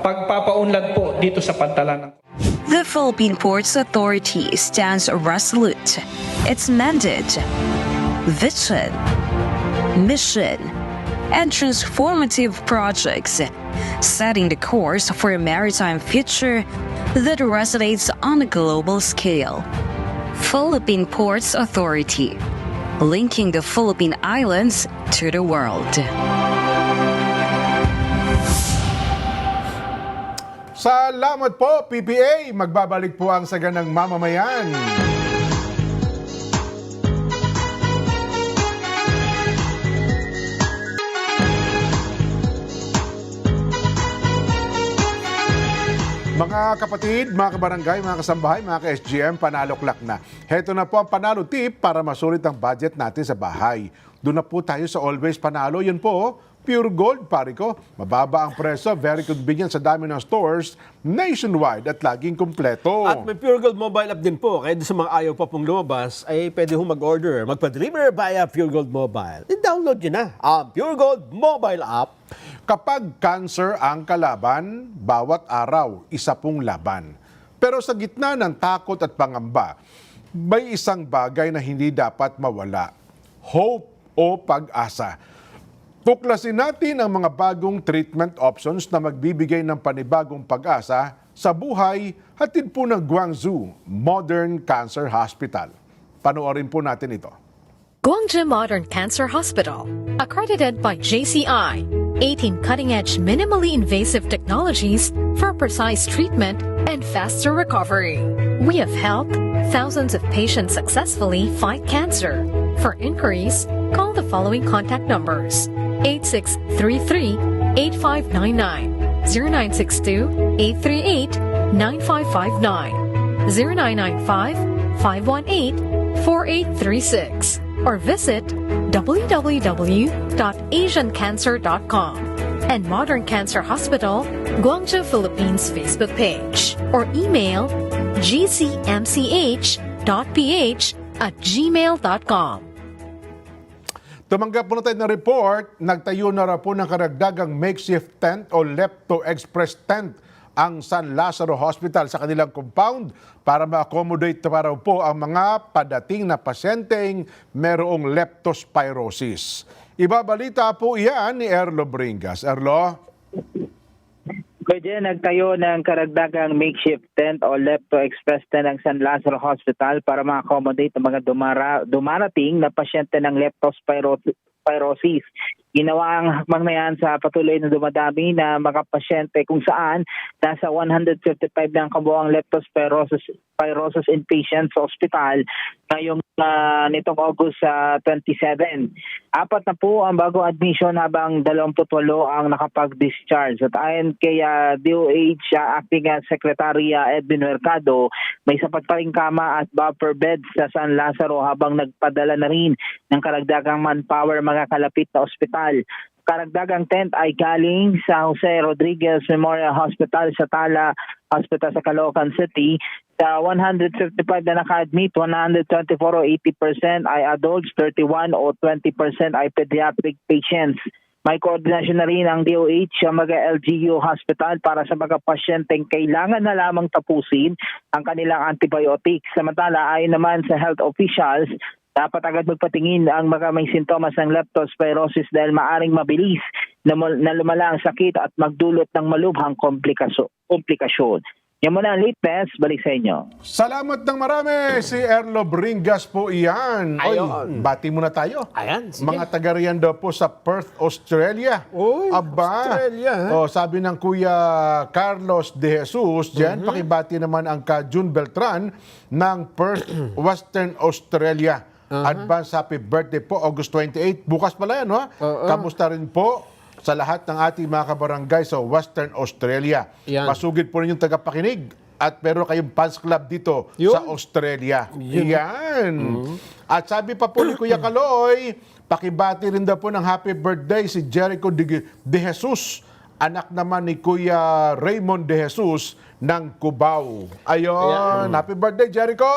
pagpapaunlad po dito sa pantalan. The Philippine Ports Authority stands resolute. Its mandate, vision, mission, and transformative projects, setting the course for a maritime future that resonates on a global scale. Philippine Ports Authority, linking the Philippine Islands to the world. Salamat po, PPA. Magbabalik po ang Saganang Mamamayan. Mga kapatid, mga kabarangay, mga kasambahay, mga ka-SGM, panalo-klak na. Heto na po ang panalo tip para masulit ang budget natin sa bahay. Doon na po tayo sa Always Panalo. Yun po, Pure Gold, pare ko. Mababa ang presyo, very convenient sa dami ng stores nationwide at laging kumpleto. At may Pure Gold mobile app din po. Kaya sa mga ayaw pa pong lumabas, ay pwede hong mag-order, magpa-deliver via Pure Gold Mobile. I-download nyo na ang Pure Gold mobile app. Kapag cancer ang kalaban, bawat araw, isa pong laban. Pero sa gitna ng takot at pangamba, may isang bagay na hindi dapat mawala. Hope o pag-asa. Tuklasin natin ang mga bagong treatment options na magbibigay ng panibagong pag-asa sa buhay, hatid po ng Guangzhou Modern Cancer Hospital. Panoorin po natin ito. Guangzhou Modern Cancer Hospital, accredited by JCI, 18 cutting-edge minimally invasive technologies for precise treatment and faster recovery. We have helped thousands of patients successfully fight cancer. For inquiries, call the following contact numbers: 8633-8599, 0962-838-9559, 0995-518- 4836 or visit www.asiancancer.com and Modern Cancer Hospital, Guangzhou, Philippines Facebook page or email gcmch.ph@gmail.com. Tumanggap po na tayo ng report, nagtayo na raw po ng karagdagang makeshift tent o Lepto Express tent ang San Lazaro Hospital sa kanilang compound para ma-accommodate para po ang mga padating na pasyenteng merong leptospirosis. Ibabalita po iyan ni Erlo Bringas. Erlo? Pwede nagtayo ng karagdagang makeshift tent o Lepto Express tent ng San Lazaro Hospital para ma-accommodate ang mga dumarating na pasyente ng leptospirosis. Ginawa ang hakbang na yan sa patuloy na dumadami na mga pasyente kung saan nasa 155 ng kabuang leptospirosis inpatients sa ospital ngayong nitong August 27. 4 na po ang bagong admission habang 28 ang nakapag-discharge. At ayon kay DOH Acting Secretary Edwin Mercado, may sapat pa rin kama at buffer beds sa San Lazaro habang nagpadala na rin ng karagdagang manpower mga kalapit na ospital. Karagdagang tent ay galing sa Jose Rodriguez Memorial Hospital sa Tala Hospital sa Caloocan City. Sa 155 na naka-admit, 124 o 80% ay adults, 31 o 20% ay pediatric patients. May koordinasyon na rin ang DOH sa mga LGU hospital para sa mga pasyenteng kailangan na lamang tapusin ang kanilang antibiotics. Samantala, ayon naman sa health officials, dapat agad magpatingin ang mga may sintomas ng leptospirosis dahil maaring mabilis na lumala ang sakit at magdulot ng malubhang komplikasyon. Yan muna ang latest. Balik sa inyo. Salamat ng marami si Erlo Bringas po iyan. Oy, bati muna tayo. Ayan, sige. Mga taga riyan daw po sa Perth, Australia. Uy, Australia, ha? Sabi ng Kuya Carlos De Jesus, dyan, pakibati naman ang ka June Beltran ng Perth, Western Australia. Advance happy birthday po, August 28. Bukas pala yan, ha? Kamusta rin po sa lahat ng ating mga kabarangay sa Western Australia. Yan. Masugid po ninyong tagapakinig at meron kayong fans club dito sa Australia. Yan. At sabi pa po ni Kuya Kaloy, pakibati rin daw po ng happy birthday si Jericho De Jesus, anak naman ni Kuya Raymond De Jesus ng Cubao. Ayun, happy birthday Jericho.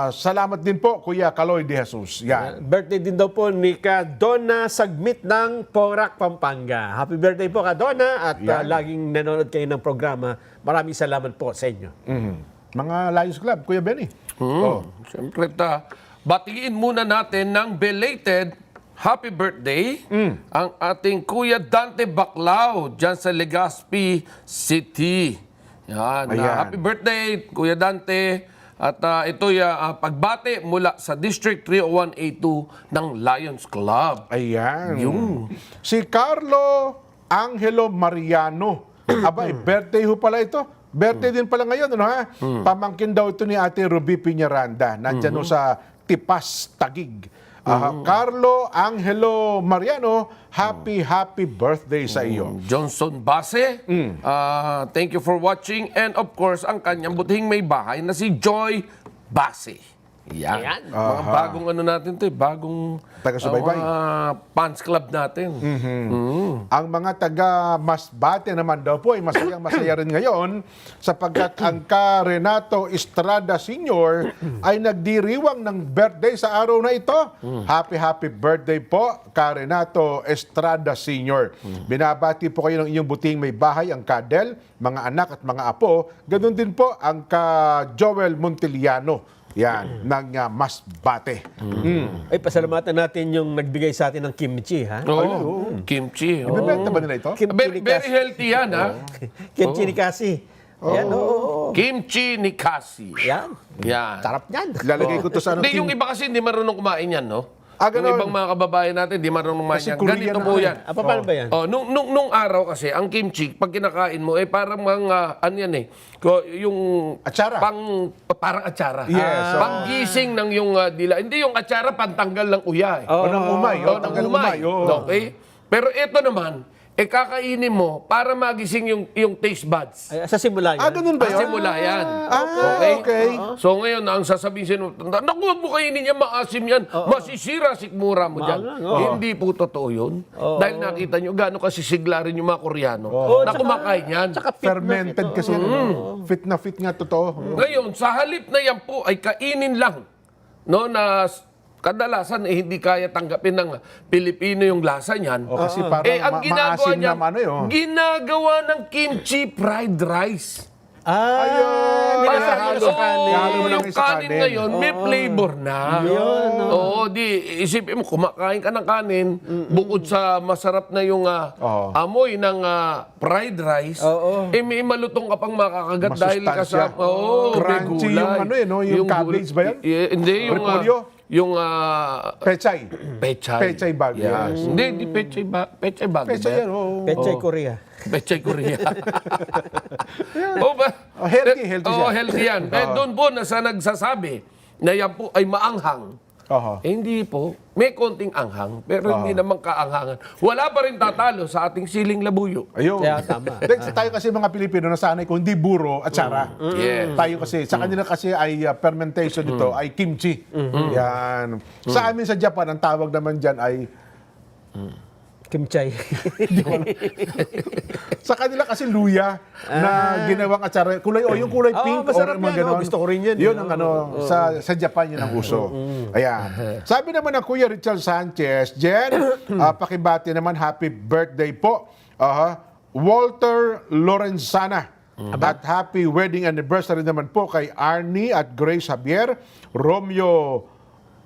Salamat din po Kuya Kaloy De Jesus. Yan. Birthday din daw po ni Donna Sagmit ng Porac, Pampanga. Happy birthday po Donna at laging nanonood kayo ng programa. Maraming salamat po sa inyo. Mga Lions Club, Kuya Benny. Siyempre, batiin muna natin ng belated happy birthday ang ating Kuya Dante Baclao dyan sa Legazpi City. Yan. Happy birthday, Kuya Dante. At ito'y pagbati mula sa District 301A2 ng Lions Club. Ayan. Yung. Si Carlo Angelo Mariano. Abay, birthday ho pala ito. Birthday din pala ngayon, ano ha? Pamangkin daw ito ni Ate Ruby Piñaranda. Nandyan ho sa Tipas, Taguig. Carlo Angelo Mariano, happy birthday sa iyo. Johnson Base, thank you for watching. And of course, ang kanyang butihing may bahay na si Joy Base. Yan. Mga bagong ano natin to, bagong taga-subaybay. Fans club natin. Ang mga taga Masbate naman daw po ay masaya rin ngayon sapagkat ang ka Renato Estrada Sr. ay nagdiriwang ng birthday sa araw na ito. Happy birthday po ka Renato Estrada Sr. Binabati po kayo ng inyong buting may bahay, ang Kadel, mga anak at mga apo. Ganun din po ang ka Joel Montiliano. Yan, ng Masbate. Ay, pasalamatan natin yung nagbigay sa atin ng kimchi, ha? Kimchi. Ibibenta ba nila ito? Very healthy yan, ha? Kimchi ni Kasi. Yan, Kimchi ni Kasi. Yan. Yan. Sarap yan. Lalagay ko to sa Hindi, yung iba kasi hindi marunong kumain yan, no? Yung ganun. ibang mga kababayan natin, hindi marunong kumain Kasi yan. Korean Ganito na po yan. yan. Paano ba yan? Nung araw kasi, ang kimchi, pag kinakain mo, parang mga, ano yan yung Atsara. Parang atsara. Yes. Panggising ng yung dila. Hindi yung atsara, pantanggal ng uya. O ng umay. Ng umay. Okay? Pero ito naman, kakainin mo para magising yung taste buds. Ay, sa simula yan. Ganun ba yun? Simula yan. Okay. So ngayon, ang sasabihin sino, naku, huwag mo kainin yan, maasim yan, masisira sikmura mo dyan. Hindi po totoo yun. Dahil nakita nyo, gaano kasisigla rin yung mga Koreano na kumakain yan. Fermented kasi. Fit na fit nga totoo. Ngayon, sa halip na yan po ay kainin lang, no, na kadalasan hindi kaya tanggapin ng Pilipino yung lasa niyan. Kasi parang ang ginagawa maasim niya, naman yun. ginagawa ng kimchi fried rice. Ayun. Halo sa kanin. Halo mo lang yung sa kanin ngayon, may flavor na. Oo, isipin mo, kumakain ka ng kanin, bukod sa masarap na yung amoy ng fried rice, may malutong ka pang makakagat dahil Masustansya. kasama. Oo, may Crunchy gulay. yung ano yung cabbage ba yan? Hindi, yung... Repolyo? Yung Pechay. Pechay. Pechay bag. Yes. Hindi pechay bag. Pechay bag. Pechay yan, oo. Pechay Korea. Pechay Korea. Healthy siya. Healthy yan. Doon po na sa nagsasabi na yan po ay maanghang. Hindi po. May konting anghang, pero hindi naman kaanghangan. Wala pa rin tatalo sa ating siling labuyo. Ayun. Kaya tama. Tayo kasi mga Pilipino nasanay kung hindi buro at sara. Yes. Tayo kasi, sa kanila kasi ay fermentation dito, ay kimchi. Yan. Sa amin sa Japan, ang tawag naman dyan ay Kimchay. sa kanila kasi luya na ginawang atsara. Yung kulay pink masarap mga yan, ganon. gusto ko rin yan. Yun ang sa Japan yun ang uso. Ayan. Sabi naman ng Kuya Richard Sanchez, Jen, pakibati naman, happy birthday po. Walter Lorenzana. At happy wedding anniversary naman po kay Arnie at Grace Javier, Romeo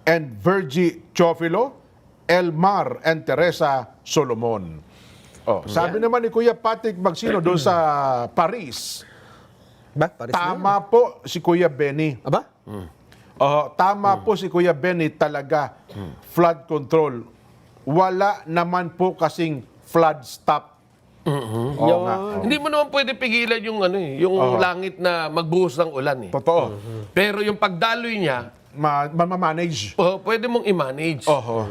and Virgie Chofilo, Elmar and Teresa Solomon. Sabi naman ni Kuya Patrick Magsino doon sa Paris, Paris tama po si Kuya Benny. Aba? Tama po si Kuya Benny talaga. Flood control. Wala naman po kasing flood stop. Oo nga. Hindi mo naman pwede pigilan yung langit na magbuhos ng ulan. Totoo. Pero yung pagdaloy niya, Manage. pwede mong i-manage.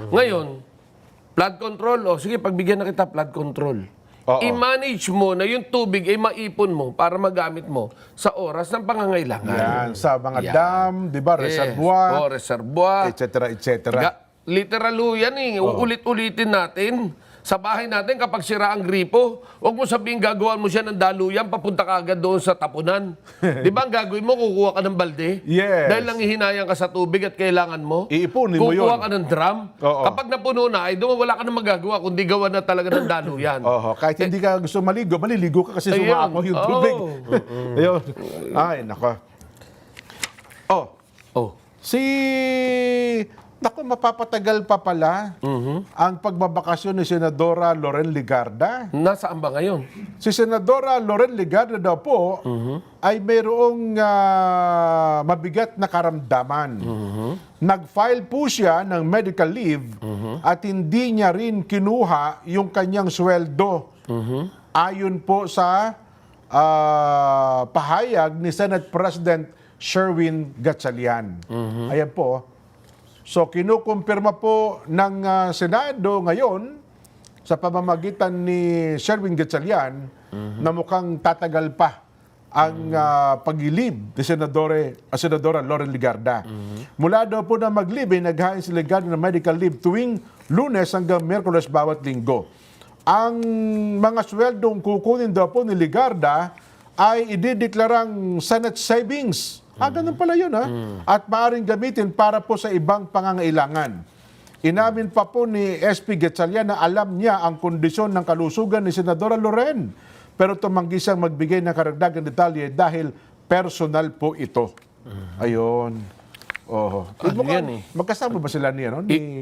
Ngayon, flood control, sige, pagbigyan na kita flood control. I-manage mo na yung tubig ay maipon mo para magamit mo sa oras ng pangangailangan. Yan, sa mga dam, di ba, reservoir, reservoir, etc. Literal yan uulit-ulitin natin. Sa bahay natin, kapag sira ang gripo, huwag mo sabihin gagawan mo siya ng daluyan, papunta ka agad doon sa tapunan. Di ba ang gagawin mo, kukuha ka ng balde? Yes. Dahil nangihinayang ka sa tubig at kailangan mo. Iipunin mo yun. Kukuha ka ng drum. Kapag napuno na, ay doon wala ka na magagawa kundi gawa na talaga ng daluyan. Kahit hindi ka gusto maligo, maliligo ka kasi sumako yung tubig. Ayun. Ay, nako. Naku, mapapatagal pa pala ang pagbabakasyon ni Senadora Loren Ligarda. Nasaan ba ngayon? Si Senadora Loren Ligarda daw po ay mayroong mabigat na karamdaman. Nag-file po siya ng medical leave at hindi niya rin kinuha yung kanyang sweldo. Ayon po sa pahayag ni Senate President Sherwin Gatchalian. Ayan po. So, kinukumpirma po ng Senado ngayon sa pamamagitan ni Sherwin Gatchalian na mukhang tatagal pa ang pag-leave ni Senadora Loren Ligarda. Mula daw po na mag-leave, naghain si Ligarda ng medical leave tuwing Lunes hanggang Miyerkules bawat linggo. Ang mga sweldong kukunin daw po ni Ligarda ay idideklarang Senate savings. Ganun pala yun, At maaaring gamitin para po sa ibang pangangailangan. Inamin pa po ni SP Gatchalian na alam niya ang kondisyon ng kalusugan ni Senadora Loren. Pero tumanggi siyang magbigay ng karagdagang detalye dahil personal po ito. Ayun. Magkasama ba sila ni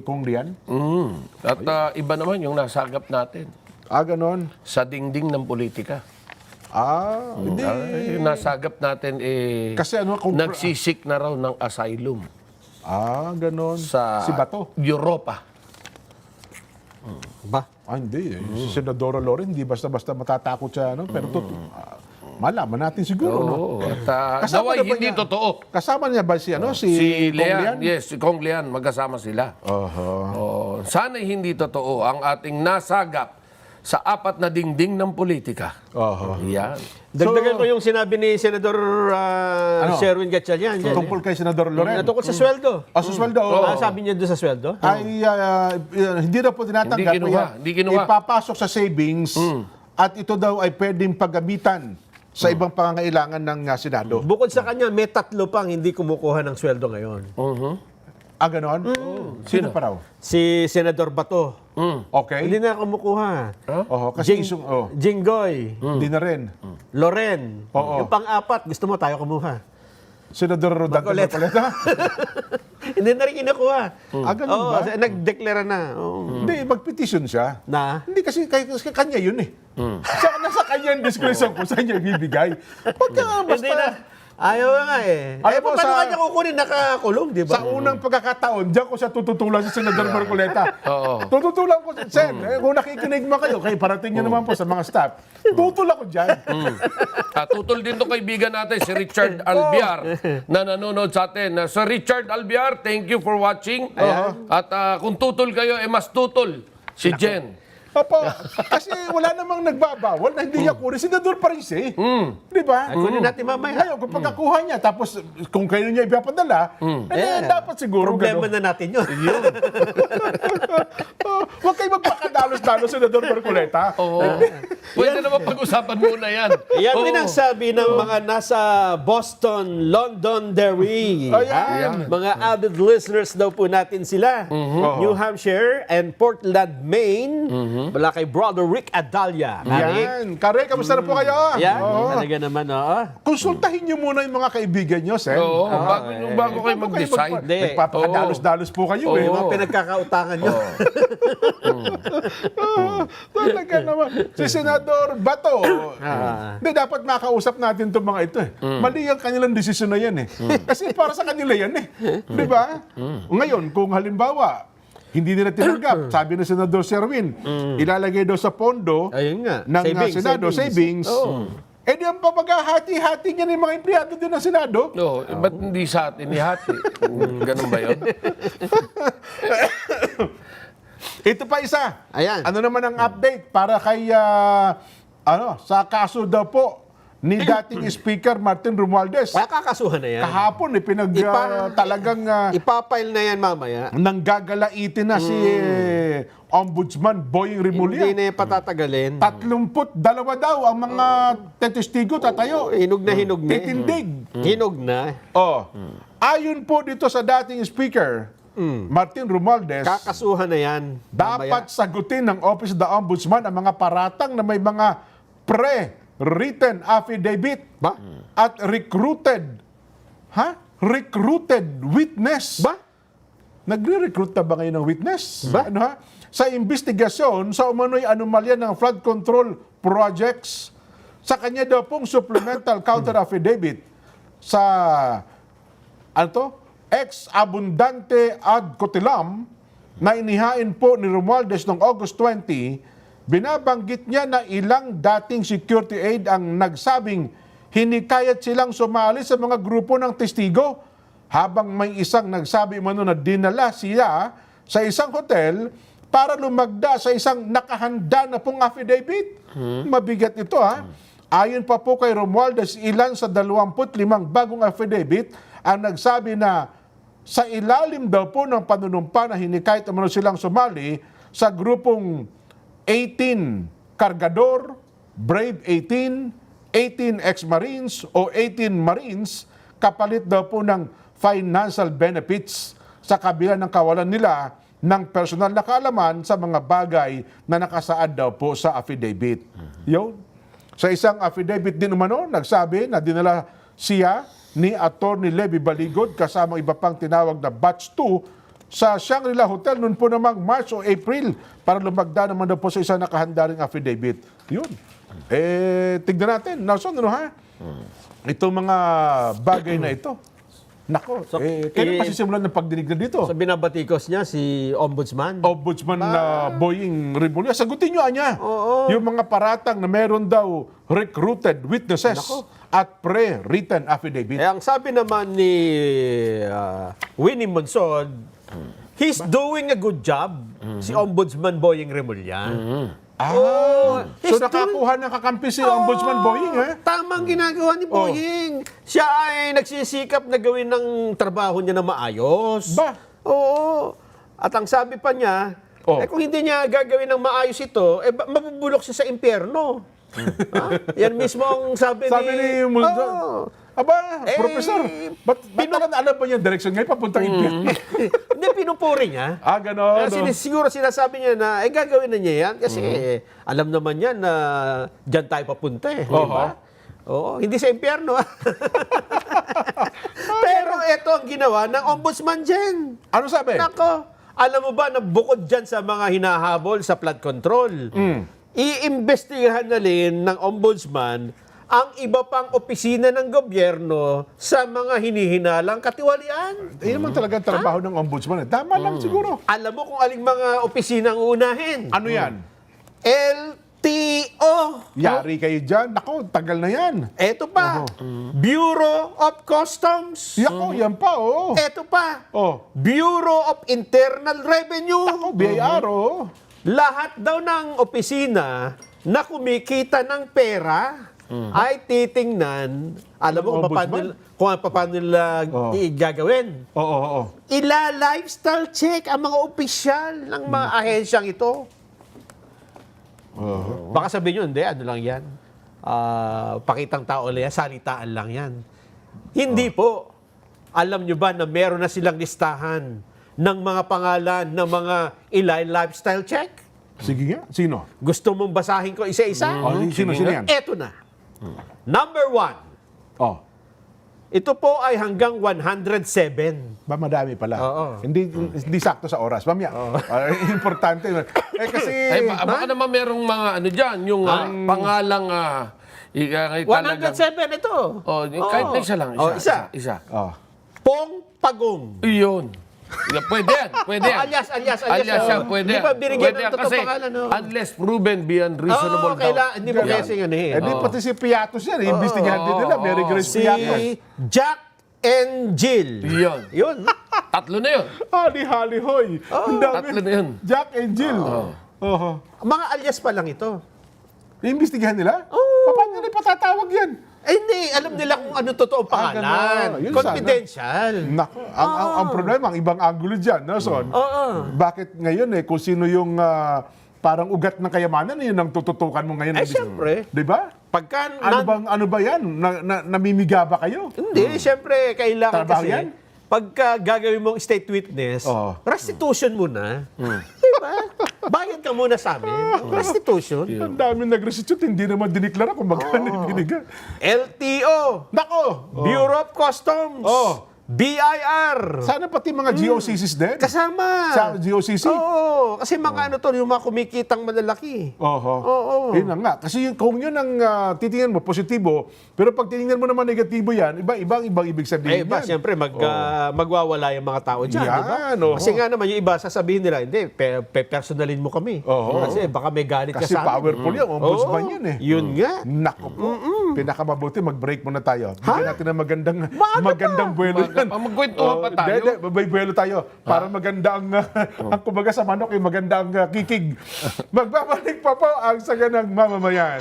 Kong Lian? At iba naman yung nasagap natin. Ganon. Sa dingding ng politika. Hindi. Nasagap natin Kasi nagsisik na raw ng asylum. Ganon. Sa Si Bato? Europa. Ba? Hindi. Si Senadora Loren, hindi basta-basta matatakot siya. Pero malaman natin siguro. At naway hindi totoo. Kasama niya ba si Si Kong Lian? Lian? Yes, si Kong Lian. Magkasama sila. Sana'y hindi totoo ang ating nasagap sa apat na dingding ng politika. Yan. Dagdagan ko yung sinabi ni Senador Sherwin Gatchalian. Tungkol kay Senador Loren. Tungkol sa sweldo. Sa sweldo. Sabi niya doon sa sweldo? Ay hindi na po tinatanggap. Hindi kinuha. Ipapasok sa savings at ito daw ay pwedeng paggamitan sa ibang pangangailangan ng Senado. Bukod sa kanya, may 3 pang hindi kumukuha ng sweldo ngayon. Ganon? Sino pa raw? Si Senador Bato. Okay. Hindi na kumukuha. Kasi Jinggoy. hindi na rin. Loren. Yung pang-4, gusto mo tayo kumuha. Senador Rodante Marcoleta? Hindi na rin kinukuha. Ganun ba? Nag-declare na. Hindi, mag-petition siya. Na? Hindi kasi kanya yun eh. Nasa kanya yung discretion kung saan niya ibibigay. Pagka basta... Hindi na. Ayaw nga eh. Alam mo, paano kanya kukunin? Nakakulong, di ba? Sa unang pagkakataon, diyan ko siya tututulan si Senador Marcoleta. Tututulan ko, Sen, kung nakikinig mo kayo, kay parating nyo naman po sa mga staff, tutul ako dyan. Tutol din to kaibigan natin, si Richard Albiar, na nanonood sa atin. Sir Richard Albiar, thank you for watching. At kung tutol kayo, mas tutol si Jen. Kasi wala namang nagbabawal na hindi niya kunin. Senador pa rin siya. Di ba? Kunin natin mamaya. Ngayon, kung pagkakuha niya, tapos kung kayo niya ipapadala, dapat siguro Problema na natin yun. Huwag kayo magpakadalos-dalos, Senador Marcoleta. Pwede naman pag-usapan muna yan. Yan din ang sabi ng mga nasa Boston, Londonderry. Mga avid listeners daw po natin sila. New Hampshire and Portland, Maine. Wala kay Brother Rick Adalia. Yan. Kare, kamusta na po kayo? Yan. Talaga naman, Konsultahin niyo muna yung mga kaibigan niyo, Sen. Bago kayo mag-decide. Nagpapakadalos-dalos po kayo eh. Mga pinagkakautangan nyo. Talaga naman. Si Senador Bato, hindi, dapat makausap natin itong mga ito eh. Mali ang kanilang desisyon na yan eh. Kasi para sa kanila yan eh. Di ba? Ngayon, kung halimbawa, hindi nila tinanggap, sabi ng Senador Sherwin, ilalagay daw sa pondo ng Senado, savings. Eh di ang papaghahati-hati niya ng mga empleyado din ng Senado. Ba't hindi sa atin ihati? Ganun ba yun? Ito pa isa. Ayan. Ano naman ang update para kay sa kaso daw po ni dating Speaker Martin Romualdez. Kaya kakasuhan na yan. Kahapon talagang ipapile na yan mamaya. nanggagalaitin na si Ombudsman Boying Rimulya. Hindi na yan patatagalin. 32 daw ang mga testigo tatayo. Hinog na hinog na. Titindig. Hinog na. Ayon po dito sa dating Speaker, Martin Romualdez, Kakasuhan na yan. dapat sagutin ng Office of the Ombudsman ang mga paratang na may mga pre-written affidavit at recruited witness. Nagre-recruit na ba ngayon ng witness? Sa investigasyon sa umano'y anomalya ng flood control projects, sa kanya daw pong supplemental counter affidavit sa ex abundante ad cotilam na inihain po ni Romualdez noong August 20, binabanggit niya na ilang dating security aid ang nagsabing hinikayat silang sumali sa mga grupo ng testigo, habang may isang nagsabi umano na dinala siya sa isang hotel para lumagda sa isang nakahanda na pong affidavit. Mabigat ito Ayon pa po kay Romualdez, ilan sa 25 bagong affidavit ang nagsabi na sa ilalim daw po ng panunumpa na hinikayat umano silang sumali sa grupong 18 Cargador, Brave 18, 18 ex-Marines o 18 Marines, kapalit daw po ng financial benefits sa kabila ng kawalan nila ng personal na kaalaman sa mga bagay na nakasaad daw po sa affidavit. Yun. Sa isang affidavit din umano, nagsabi na dinala siya ni Attorney Levy Baligod kasama iba pang tinawag na Batch 2 sa Shangri-La Hotel noon po namang March o April para lumagda naman daw po sa isang nakahanda ring affidavit. Yun. Tignan natin. Nelson, itong mga bagay na ito. Nako, kailan pasisimulan ng pagdinig na dito? So binabatikos niya si Ombudsman? Ombudsman na Boying Rimulya. Sagutin nyo, Anya. Yung mga paratang na meron daw recruited witnesses at pre-written affidavit. Ang sabi naman ni Winnie Monsod, he's doing a good job, si Ombudsman Boying Rimulya. So nakakuha ng kakampi si Ombudsman Boying, ha? Tamang ginagawa ni Boying. Siya ay nagsisikap na gawin ng trabaho niya na maayos. Ba? Oo. At ang sabi pa niya, kung hindi niya gagawin ng maayos ito, mabubulok siya sa impyerno. Yan mismo ang sabi ni Muldo. Aba, Professor, ba't alam pa niya ang direksyon ngayon papuntang impyerno? Hindi, pinupuri niya. Gano'n. Siguro sinasabi niya na, gagawin na niya yan kasi alam naman niya na dyan tayo papunta eh. Di ba? Oo, hindi sa impyerno. Pero ito ang ginawa ng ombudsman dyan. Ano sabi? Nako, alam mo ba na bukod dyan sa mga hinahabol sa flood control, iimbestigahan na rin ng ombudsman ang iba pang opisina ng gobyerno sa mga hinihinalang katiwalian. Yun naman talaga ang trabaho ng ombudsman. Tama lang siguro. Alam mo kung aling mga opisina ang unahin? Ano yan? LTO. Yari kayo dyan. Naku, tagal na yan. Eto pa. Bureau of Customs. Yan pa, oh. Eto pa. Oh. Bureau of Internal Revenue. Naku, BIR, oh. Lahat daw ng opisina na kumikita ng pera ay titingnan, alam mo kung paano nila gagawin. Oo. Ila-lifestyle check ang mga opisyal ng mga ahensyang ito. Baka sabihin nyo, hindi, ano lang yan. Pakitang tao lang yan, salitaan lang yan. Hindi po. Alam nyo ba na meron na silang listahan ng mga pangalan ng mga ila-lifestyle check? Sige nga. Sino? Gusto mong basahin ko isa-isa? Sino yan? Eto na. Number 1. Ito po ay hanggang 107. Ba, madami pala. Oo. Hindi sakto sa oras. Mamaya. Importante. Kasi... baka naman merong mga ano dyan, yung pangalang... 107 ito. Kahit na isa lang. Isa. Pong Pagong. Iyon. Pwede yan. Alias yan, pwede Hindi pa binigyan Pwede ng yan totoong kasi pangalan. unless proven beyond reasonable doubt. Hindi mo kasi yun eh. Hindi pati si Piatos yan. Imbestigahan din nila. Mary Grace Piatos. Si Jack and Jill. Yun. Tatlo na yun. Hali-hali-hoy. Ang dami. Tatlo na yun. Jack and Jill. Mga alias pa lang ito. Iimbestigahan nila? Paano nila patatawag yan? Hindi, alam nila kung ano totoong pangalan. Yun Confidential. Naku, ang problema, ang ibang angulo dyan, Nelson. Bakit ngayon kung sino yung parang ugat ng kayamanan, yun ang tututukan mo ngayon. Siyempre. Di ba? Pagka Ano ba yan? Namimiga ba kayo? Hindi, siyempre, kailangan Trabaho kasi, yan? pagka gagawin mong state witness, restitution muna. Diba? Bayad ka muna sa amin. Restitution. Ang dami nag-restitute, hindi naman diniklara kung magkano binigay. LTO. Nako! Bureau of Customs. BIR. Sana pati mga GOCCs din. Kasama. Sa GOCC? Oo. Kasi mga ano to, yung mga kumikitang malalaki. Oo. Yun na nga. Kasi kung yun ang titingnan mo, positibo, pero pag tinignan mo naman negatibo yan, ibang ibig sabihin yan. Siyempre, magwawala yung mga tao dyan, Yan, di ba? oo. Kasi nga naman, yung iba sasabihin nila, hindi, personalin mo kami. Kasi baka may galit ka Kasi sa amin. powerful yan, ombudsman yan eh. Yun nga. Nako po. Pinakamabuti, mag-break muna tayo. Bigyan natin ng magandang buwelo yan. Magkwentuhan pa tayo. May buwelo tayo. Para maganda ang kumbaga sa manok, maganda ang kikig. Magbabalik pa po ang Saganang Mamamayan.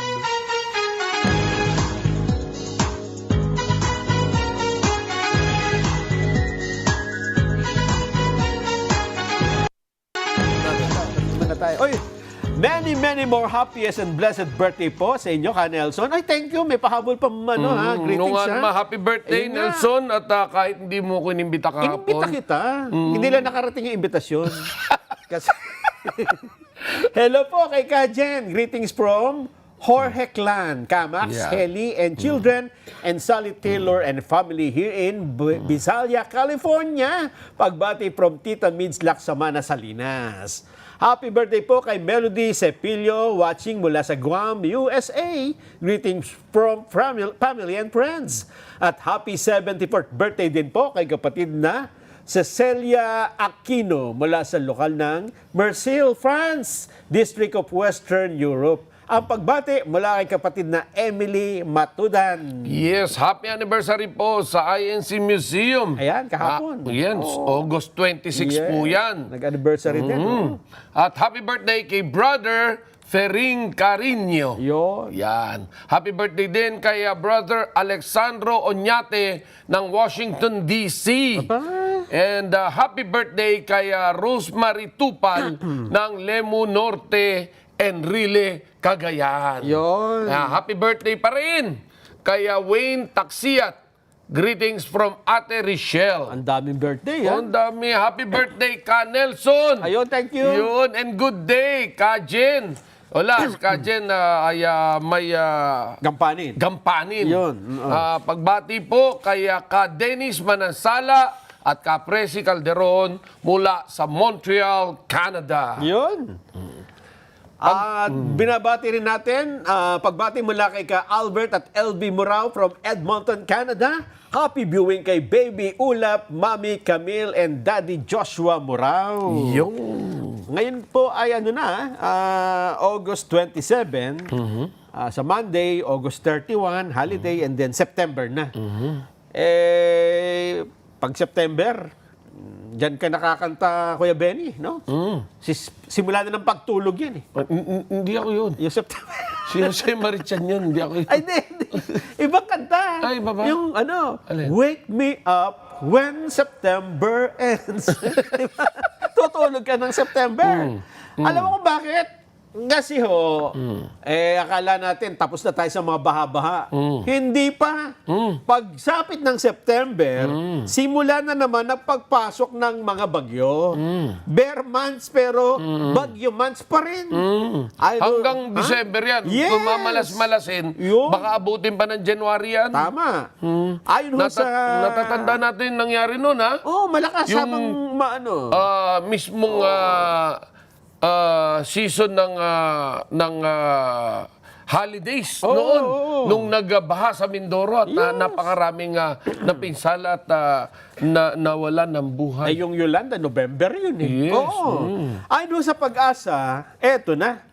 Oy, many more happiest and blessed birthday po sa inyo, Ka Nelson. Ay, thank you. May pahabol pa ha. Greetings, ha. Happy birthday, Ayun nga. Nelson. At kahit hindi mo ko inimbita kahapon. Inimbita kita. Hindi lang nakarating yung imbitasyon. Kasi... Hello po kay Kajen. Greetings from Jorge Clan, Kamax, Heli, and children, and Sally Taylor and family here in Visalia, California. Pagbati from Tita Mids Laksamana, Salinas. Happy birthday po kay Melody Cepillo, watching mula sa Guam, USA. Greetings from family and friends. At happy 74th birthday din po kay kapatid na Cecilia Aquino mula sa lokal ng Marseille, France, District of Western Europe. Ang pagbati mula kay kapatid na Emily Matudan. Yes, happy anniversary po sa INC Museum. Ayan, kahapon. August 26 po yan. Nag-anniversary din. At happy birthday kay brother Fering Carino. Yun. Yan. Happy birthday din kay Brother Alexandro Oñate ng Washington, D.C. And happy birthday kay Rosemary Tupal ng Lemu Norte, Enrile, Cagayan. Yun. Happy birthday pa rin kay Wayne Taxiat. Greetings from Ate Richelle. Ang daming birthday, ha? Ang dami. Happy birthday, Ka Nelson. Ayun, thank you. Yun. And good day, Ka Jen. Wala, si Ka Jen ay may Gampanin. gampanin. Yun. Pagbati po kay Ka Dennis Manansala at Ka Presi Calderon mula sa Montreal, Canada. Yun. At binabati rin natin, pagbati mula kay ka Albert at LB Murao from Edmonton, Canada. Happy viewing kay Baby Ulap, Mami Camille, and Daddy Joshua Murao. Ngayon po ay August 27, sa Monday, August 31, holiday, and then September na. Pag September, diyan ka nakakanta, Kuya Benny, no? Simula na ng pagtulog yan, eh. Hindi ako yun. Yung September. Si Jose Marichan yun. Hindi ako yun. Ay, hindi. Ibang kanta. Ay, iba ba? Yung Alin? Wake me up when September ends. Diba? Tutulog ka ng September. Alam mo kung bakit? Kasi akala natin tapos na tayo sa mga baha-baha. Hindi pa. Pagsapit ng September, simula na naman ang pagpasok ng mga bagyo. Bare months pero bagyo months pa rin. Hanggang December yan. Yes. Kung mamalas-malasin, Yun. baka abutin pa ng January yan. Tama. Ayon ho sa... Natatanda natin nangyari nun, ha? malakas Yung- habang Mismong season ng holidays noon nung nagbaha sa Mindoro at napakaraming napinsala at nawala ng buhay. Ay, yung Yolanda, November yun, eh. Yes. Ayon sa Pag-asa, eto na.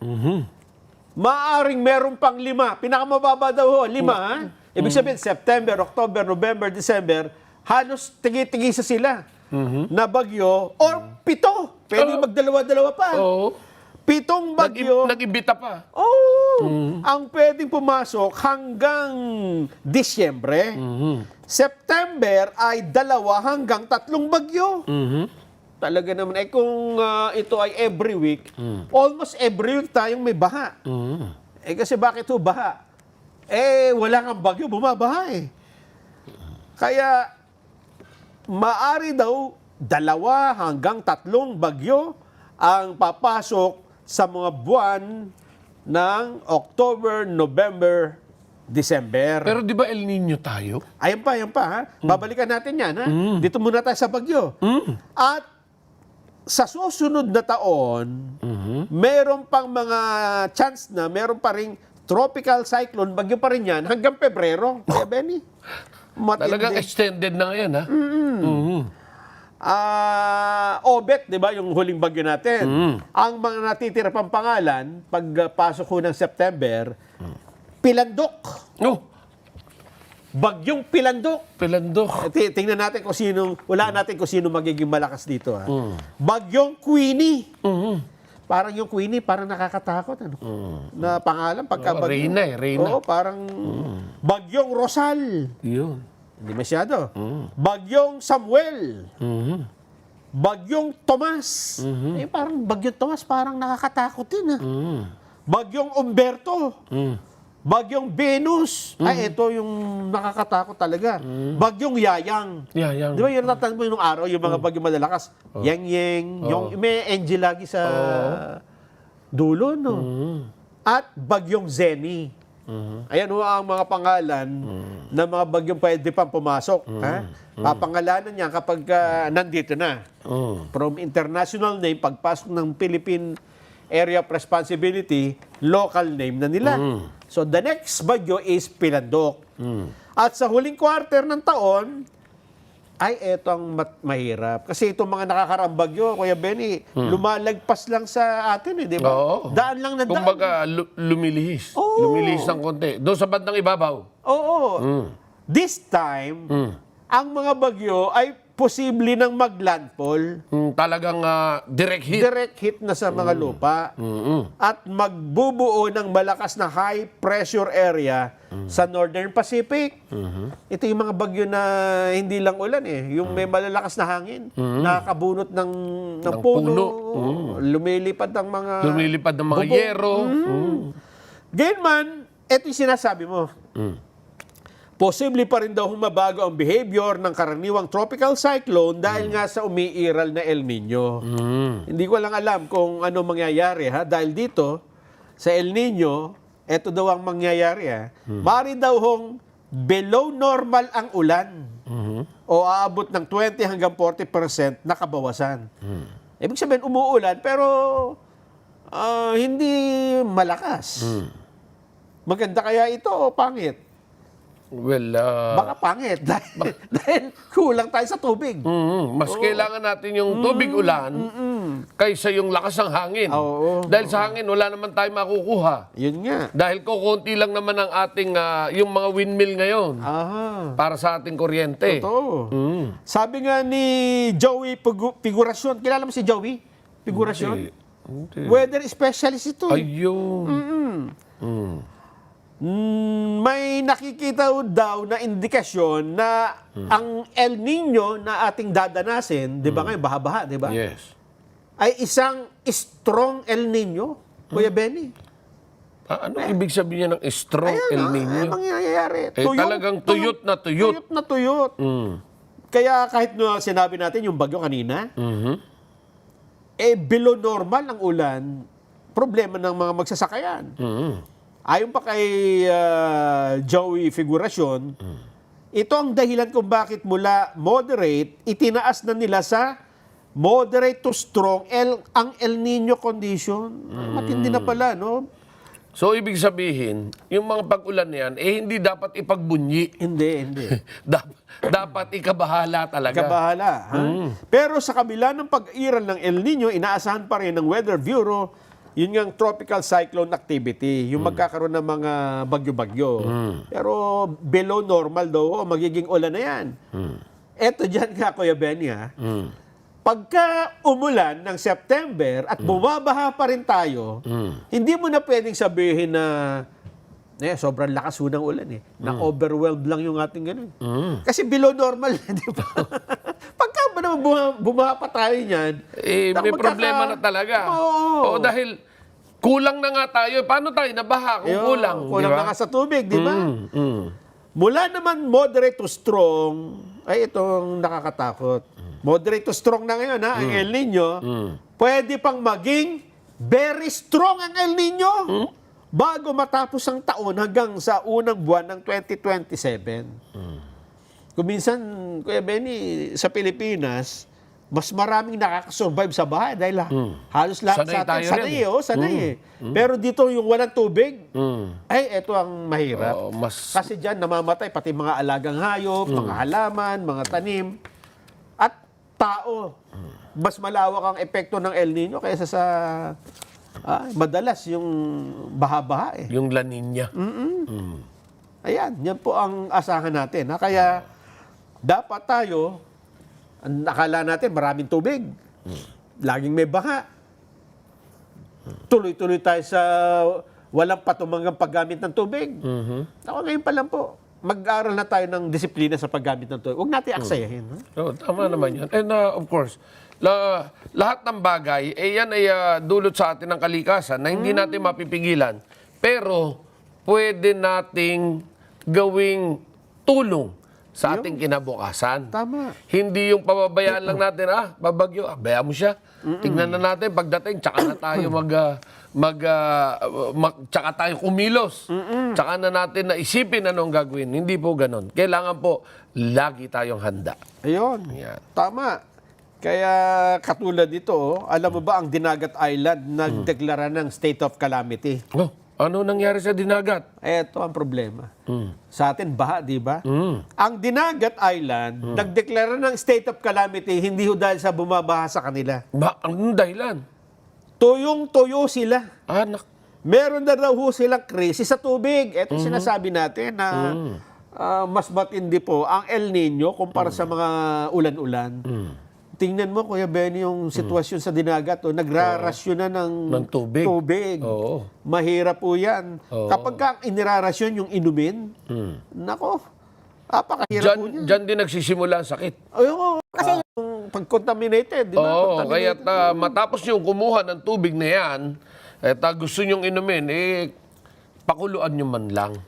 Maaring meron pang 5. Pinakamababa daw ho, 5, ha? Ibig sabihin, September, October, November, December, halos tigi-tigisa sila na bagyo or 7. Pwede magdalawa-dalawa pa. 7 bagyo. Nag-ibita pa. Ang pwedeng pumasok hanggang Disyembre. September ay 2 hanggang 3 bagyo. Talaga naman. Kung ito ay every week, almost every week tayong may baha. Kasi bakit ho baha? Wala kang bagyo, bumabaha eh. Kaya, maari daw 2 hanggang 3 bagyo ang papasok sa mga buwan ng October, November, December. Pero di ba El Nino tayo? Ayan pa, ha? Babalikan natin yan, ha? Dito muna tayo sa bagyo. At sa susunod na taon, meron pang mga chance na meron pa ring tropical cyclone, bagyo pa rin yan, hanggang Pebrero. Kaya, Benny, Talagang extended na ngayon, ha? Obet, di ba, yung huling bagyo natin. Ang mga natitira pang pangalan, pagpasok ko ng September, Pilandok. Bagyong Pilandok. Tingnan natin kung wala natin kung sino magiging malakas dito. Ha? Bagyong Queenie. Parang yung Queenie, parang nakakatakot. Na pangalan, pagka bagyo. Reyna. Oo, parang Bagyong Rosal. Yun. Hindi masyado. Bagyong Samuel. Bagyong Tomas. Parang Bagyong Tomas, parang nakakatakot din. Bagyong Umberto. Bagyong Venus. Ito yung nakakatakot talaga. Bagyong Yayang. Di ba yun natatanda mo yung araw, yung mga bagyong malalakas? Yang-yang. Yung may angel lagi sa dulo, no? At Bagyong Zeni. Ayan ho ang mga pangalan ng mga bagyong pwede pang pumasok. Papangalanan niya kapag nandito na. From international name, pagpasok ng Philippine Area of Responsibility, local name na nila. So the next bagyo is Pilandok. At sa huling quarter ng taon, ay eto ang mahirap. Kasi itong mga nakakaraang bagyo, Kuya Benny, lumalagpas lang sa atin, di ba? Oo. Daan lang na daan. Kumbaga, lumilihis. Lumilihis ng konti. Doon sa bandang ibabaw. Oo. This time, ang mga bagyo ay posible nang maglandfall. Talagang direct hit. Direct hit na sa mga lupa. At magbubuo ng malakas na high pressure area sa Northern Pacific. Ito yung mga bagyo na hindi lang ulan yung may malalakas na hangin. Nakakabunot ng puno. Lumilipad ng mga bubong. yero. Gayunman, ito yung sinasabi mo. Posible pa rin daw humabago ang behavior ng karaniwang tropical cyclone dahil nga sa umiiral na El Nino. Hindi ko lang alam kung ano mangyayari dahil dito sa El Nino, ito daw ang mangyayari Mari daw hong below normal ang ulan o aabot ng 20 hanggang 40% na kabawasan. Ibig sabihin umuulan pero hindi malakas. Maganda kaya ito o pangit? Well, Baka pangit dahil kulang tayo sa tubig. mas kailangan natin yung tubig ulan kaysa yung lakas ng hangin. Dahil sa hangin, wala naman tayo makukuha. Yun nga. Dahil kukunti lang naman ang ating, yung mga windmill ngayon para sa ating kuryente. Totoo. Sabi nga ni Joey Figuracion, kilala mo si Joey Figuracion? Weather specialist ito. Ayun. May nakikita daw na indikasyon na ang El Nino na ating dadanasin, di ba ngayon, baha-baha, di ba? Yes. Ay isang strong El Nino, Kuya Benny. Ano ibig sabihin ng strong El Nino? Ang mangyayari. Talagang tuyot na tuyot. Tuyot na tuyot. Kaya kahit sinabi natin yung bagyo kanina, below normal ang ulan, problema ng mga magsasakayan. Ayon pa kay Joey Figuracion, ito ang dahilan kung bakit mula moderate, itinaas na nila sa moderate to strong ang El Nino condition. Matindi na pala, no? So, ibig sabihin, yung mga pag-ulan yan, hindi dapat ipagbunyi. Hindi. Dapat ikabahala talaga. Ikabahala. Pero sa kabila ng pag-iral ng El Nino, inaasahan pa rin ng Weather Bureau yun yung tropical cyclone activity, yung magkakaroon ng mga bagyo-bagyo. Pero below normal daw, magiging ulan na yan. Eto dyan nga, Kuya Benny, pagka umulan ng September at bumabaha pa rin tayo, hindi mo na pwedeng sabihin na sobrang lakas unang ulan na overwhelmed lang yung ating ganun. Kasi below normal, di ba? Pagka ba naman bumaha pa tayo niyan, may problema na talaga. Oo, dahil kulang na nga tayo. Paano tayo nabaha kung kulang? Kulang na nga sa tubig, di ba? Mula naman moderate to strong, ay itong nakakatakot. Moderate to strong na ngayon, ang El Nino, pwede pang maging very strong ang El Nino bago matapos ang taon hanggang sa unang buwan ng 2027. Kung minsan, Kuya Benny, sa Pilipinas, mas maraming nakakasurvive sa bahay dahil halos lahat sa atin sanay. Pero dito yung walang tubig, ito ang mahirap. Kasi dyan namamatay pati mga alagang hayop, mga halaman, mga tanim, at tao. Mas malawak ang epekto ng El Nino kaysa sa madalas yung baha-baha Yung La Nina. Ayan, yan po ang asahan natin. Kaya dapat tayo, nakala natin maraming tubig. Laging may baha. Tuloy-tuloy tayo sa walang patunggang paggamit ng tubig. Ako ngayon pa lang po, mag-aaral na tayo ng disiplina sa paggamit ng tubig. Huwag natin aksayahin. Tama naman yan. And of course, lahat ng bagay, yan ay dulot sa atin ng kalikasan na hindi natin mapipigilan. Pero, pwede nating gawing tulong sa ating kinabukasan. Tama. Hindi yung pababayaan lang natin, babagyo, bayaan mo siya. Tingnan na natin, pagdating, tsaka na tayo tsaka tayo kumilos. Tsaka na natin naisipin anong gagawin. Hindi po ganon. Kailangan po, lagi tayong handa. Ayun. Yan. Tama. Kaya katulad dito, alam mo ba ang Dinagat Island nagdeklara ng state of calamity? Ano nangyari sa Dinagat? Ito ang problema. Sa atin, baha, di ba? Ang Dinagat Island, nagdeklara ng state of calamity, hindi ho dahil sa bumabaha sa kanila. Ang dahilan? Tuyong-tuyo sila. Anak. Meron na raw ho silang krisis sa tubig. Ito sinasabi natin na mas matindi po ang El Nino kumpara sa mga ulan-ulan. Tingnan mo, Kuya Benny, yung sitwasyon sa Dinagat, nagrarasyon na ng tubig. Oo. Mahirap po yan. Oo. Kapag ka inirarasyon yung inumin, nako, napakahirap po niya. Diyan din nagsisimula ang sakit. Ayun, kasi yung pag-contaminated, di ba? Oo, kaya Contaminated. matapos yung kumuha ng tubig na yan, gusto nyong inumin, pakuluan nyo man lang.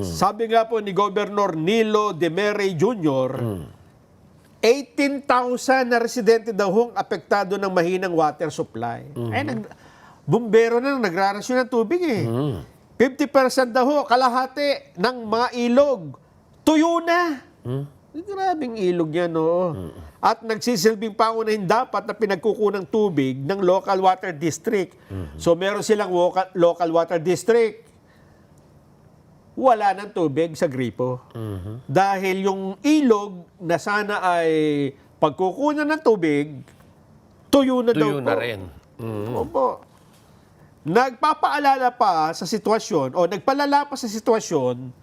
Sabi nga po ni Governor Nilo de Mere Jr., 18,000 na residente daw hong apektado ng mahinang water supply. Bumbero na nagrarasyon ng tubig eh. 50% daw ho, kalahati ng mga ilog, tuyo na. Grabing ilog yan, no? At nagsisilbing pangunahin dapat na pinagkukunang tubig ng local water district. So meron silang local water district. Wala ng tubig sa gripo. Dahil yung ilog na sana ay pagkukunan ng tubig, tuyo na daw Tuyo po. na rin. Opo. Nagpapaalala pa sa sitwasyon, o nagpalala pa sa sitwasyon,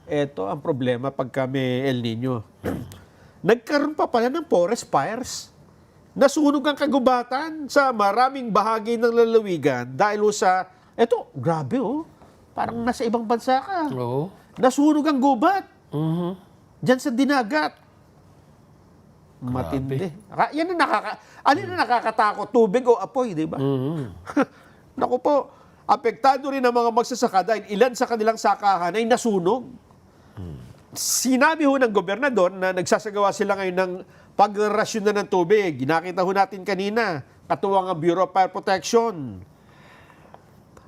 eto ang problema pagka may El Nino. Nagkaroon pa pala ng forest fires. Nasunog ang kagubatan sa maraming bahagi ng lalawigan dahil sa, eto, grabe parang nasa ibang bansa ka. Oo. Nasunog ang gubat. Diyan sa Dinagat. Matindi. Yan ang alin na nakakatakot? Tubig o apoy, di ba? Naku po, apektado rin ang mga magsasaka dahil ilan sa kanilang sakahan ay nasunog. Sinabi ho ng gobernador na nagsasagawa sila ngayon ng pagrasyon na ng tubig. Nakita ho natin kanina, katuwang ang Bureau of Fire Protection.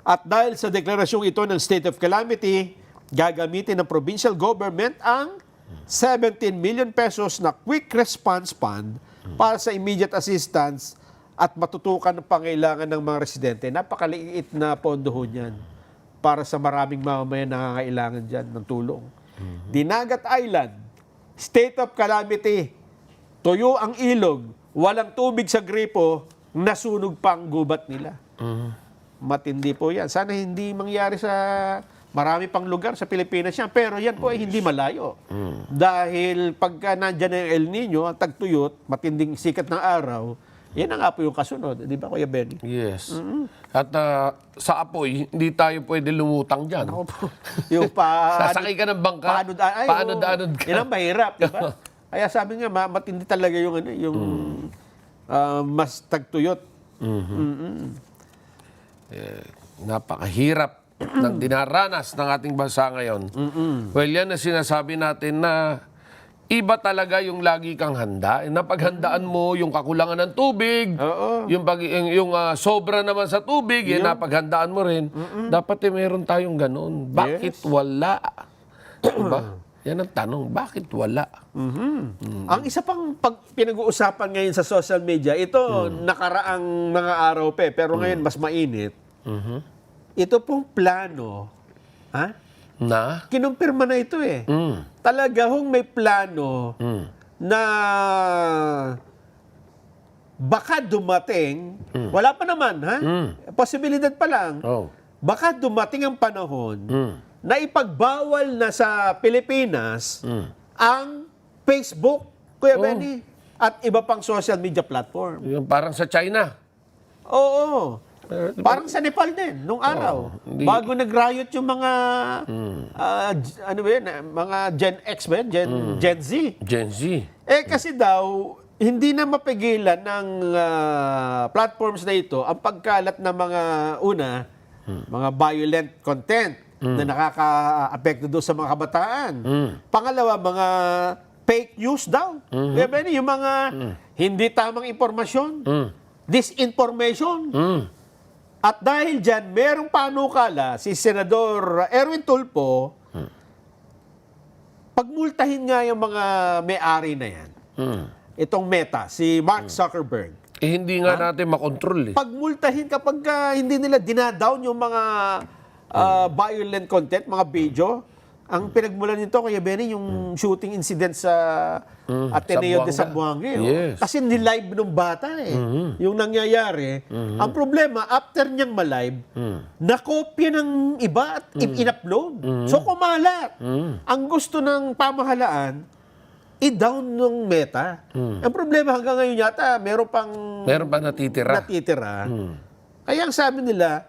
At dahil sa deklarasyong ito ng State of Calamity, gagamitin ng provincial government ang 17 million pesos na Quick Response Fund para sa immediate assistance at matutukan ang pangailangan ng mga residente. Napakaliit na pondo ho niyan para sa maraming mamamayan na nangangailangan dyan ng tulong. Dinagat Island, State of Calamity, tuyo ang ilog, walang tubig sa gripo, nasunog pa ang gubat nila. Matindi po yan. Sana hindi mangyari sa marami pang lugar sa Pilipinas yan. Pero yan po ay hindi malayo. Dahil pagka nandyan ang El Nino, ang tagtuyot, matinding sikat ng araw, yan ang nga po yung kasunod. Di ba, Kuya Benny? Yes. At sa apoy, hindi tayo pwede lumutang dyan. Ako po. Yung Sasakay ka ng bangka, paanod-anod ka. Yan ang mahirap, di ba? Kaya sabi nga, matindi talaga yung, mas tagtuyot. Napakahirap ng dinaranas ng ating bansa ngayon. Well, yan na sinasabi natin na iba talaga yung lagi kang handa. Napaghandaan mo yung kakulangan ng tubig, yung sobra naman sa tubig, napaghandaan mo rin. Dapat meron tayong ganun. Bakit wala? Diba? Yan ang tanong, bakit wala? Ang isa pang pinag-uusapan ngayon sa social media, ito nakaraang mga araw pero ngayon mas mainit. Ito pong plano, Na? kinumpirma na ito Talaga hong may plano na baka dumating, wala pa naman, posibilidad pa lang, baka dumating ang panahon na ipagbawal na sa Pilipinas ang Facebook, Kuya Benny, at iba pang social media platform. Yung parang sa China. Oo. Parang sa Nepal din, nung araw. Bago nag-riot yung mga, mga Gen X ba yun? Gen Z. Gen Z. Kasi daw, hindi na mapigilan ng platforms na ito ang pagkalat ng mga violent content na nakaka-apekto doon sa mga kabataan. Pangalawa, mga fake news daw. Yung mga hindi tamang impormasyon, disinformation. At dahil dyan, merong panukala si Senador Erwin Tulfo, pagmultahin nga yung mga may-ari na yan. Itong Meta, si Mark Zuckerberg. Hindi nga natin makontrol Pagmultahin kapag hindi nila dinadown yung mga violent content, mga video, ang pinagmulan nito, Kuya Benny, yung shooting incident sa Ateneo de Zamboanga. Yes. Kasi nilive ng bata eh. Yung nangyayari. Ang problema, after niyang malive, nakopya ng iba at in-upload. So kumalat. Ang gusto ng pamahalaan, i-down ng Meta. Ang problema hanggang ngayon yata, meron Meron pa natitira. Kaya ang sabi nila,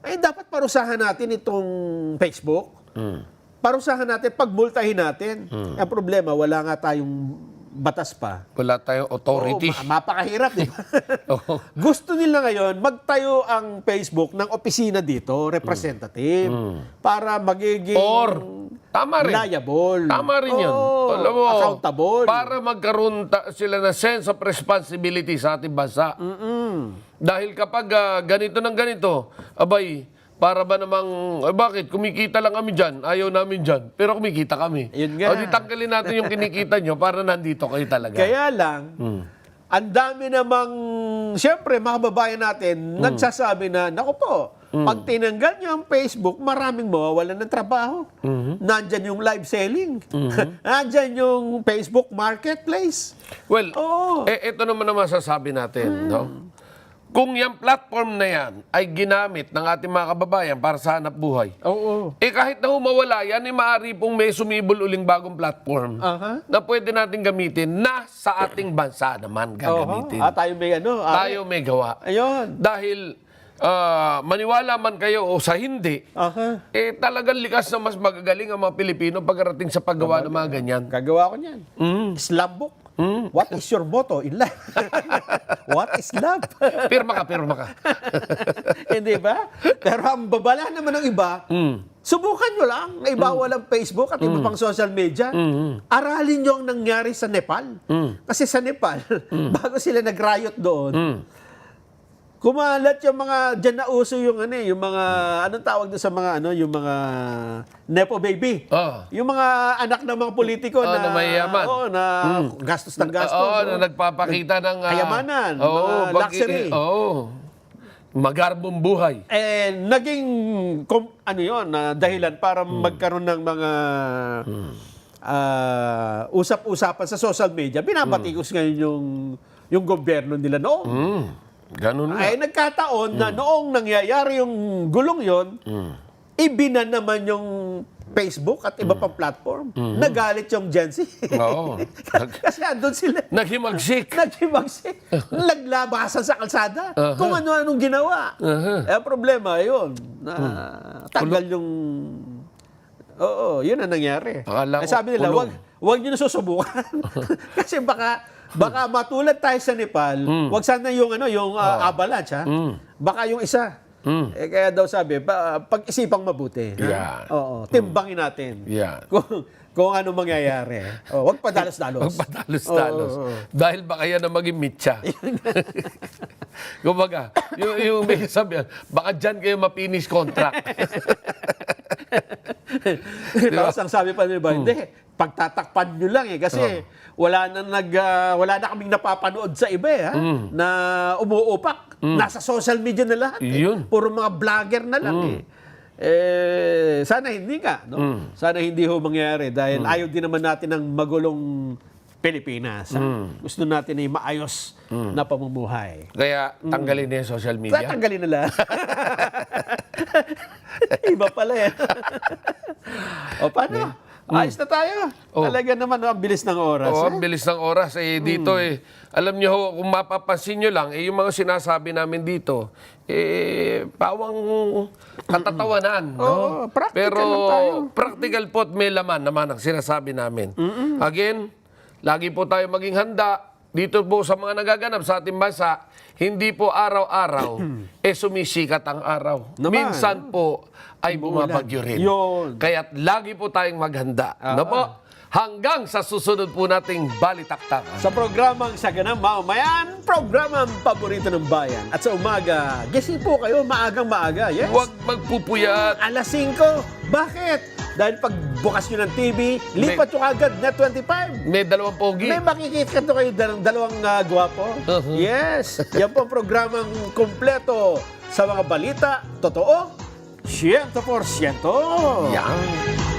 ay dapat parusahan natin itong Facebook. Parusahan natin, pagmultahin natin. Ang problema, wala nga tayong batas pa. Wala tayong authority. Oo, mapakahirap, di ba? Oo. Gusto nila ngayon, magtayo ang Facebook ng opisina dito, representative, para magiging tama rin. liable. Tama rin yun. Alam mo, accountable. para magkaroon sila ng sense of responsibility sa ating bansa. Dahil kapag ganito ng ganito, abay, para ba namang, bakit? Kumikita lang kami dyan. Ayaw namin dyan. Pero kumikita kami. Yun nga. O di tanggalin natin yung kinikita nyo para nandito kayo talaga. Kaya lang, ang dami namang, siyempre, mga kababayan natin, nagsasabi na, naku po, pag tinanggal nyo ang Facebook, maraming mawawalan ng trabaho. Nandyan yung live selling. Nandyan yung Facebook Marketplace. Well, Oo. ito naman ang masasabi natin. No? Kung yung platform na yan ay ginamit ng ating mga kababayan para sa hanap buhay, kahit na humawala yan, maaari pong may sumibol uling bagong platform na pwede natin gamitin na sa ating bansa naman gagamitin. Tayo may Tayo may gawa. Ayun. Dahil maniwala man kayo o sa hindi, talagang likas na mas magagaling ang mga Pilipino pagdating sa paggawa ng mga ganyan. Gagawa ko niyan. Islam book. What is your motto in life? What is love? Pirma ka. Hindi ba? Pero ang babala naman ng iba, subukan nyo lang na ibawal ang Facebook at iba pang social media. Aralin nyo ang nangyari sa Nepal. Kasi sa Nepal, bago sila nag-riot doon, kumalat yung mga, dyan na uso yung mga, anong tawag doon sa mga, yung mga Nepo baby. Yung mga anak ng mga politiko na mayayaman. na gastos ng gastos. Na nagpapakita ng kayamanan, mga luxury. Magarbong buhay. Naging, dahilan para magkaroon ng mga usap-usapan sa social media. Binabatikos ngayon yung gobyerno nila noon. Ganun nga. Ay nagkataon na noong nangyayari yung gulong yon, ibinan naman yung Facebook at iba pang platform. Nagalit yung Gen Z. Oo. Kasi andun sila. Naghimagsik. Naglabasan sa kalsada. Kung ano-anong ginawa. Ang problema, yun. Tanggal yung... yun ang nangyari. Sabi nila, wag nyo na susubukan. Kasi baka matulad tayo sa Nepal, wag sana yung avalanche, baka yung isa. Kaya daw sabi, pag-isipang mabuti. Timbangin natin. Kung ano mangyayari. Wag padalos-dalos. Dahil baka yan na maging mitya. Kumbaga, yung may sabi, baka dyan kayo ma-finish contract. Tapos ang sabi pa nila, hindi, pagtatakpan nyo lang kasi wala na kaming napapanood sa iba na umuupak. Nasa social media na lahat. Puro mga vlogger na lang sana hindi sana hindi ho mangyari dahil ayaw din naman natin ng magulong Pilipinas. Gusto natin ay maayos na pamumuhay. Kaya tanggalin niya yung social media. Tanggalin nila. Iba pala yan. Paano? Ayos na tayo. Talaga naman, ang bilis ng oras. Ang bilis ng oras. Dito alam niyo, kung mapapansin niyo lang, yung mga sinasabi namin dito, pawang katatawanan. Practical Pero lang tayo. practical po at may laman naman ang sinasabi namin. Again, lagi po tayo maging handa dito po sa mga nagaganap sa ating bansa. Hindi po araw-araw sumisikat ang araw. Minsan po ay bumabagyo rin. Kaya't lagi po tayong maghanda. Po? Hanggang sa susunod po nating balitaktak. Sa programang Saganang Mamamayan, programang paborito ng bayan. At sa umaga, gising po kayo maagang-maaga. Yes? Huwag magpupuyat. Alas 5. Bakit? Dahil pag bukas nyo ng TV, lipat nyo agad na 25. May dalawang pogi. May makikita to kayo dalawang gwapo. Yes. Yan po ang programang kumpleto sa mga balita. Totoo, 100%. Yan.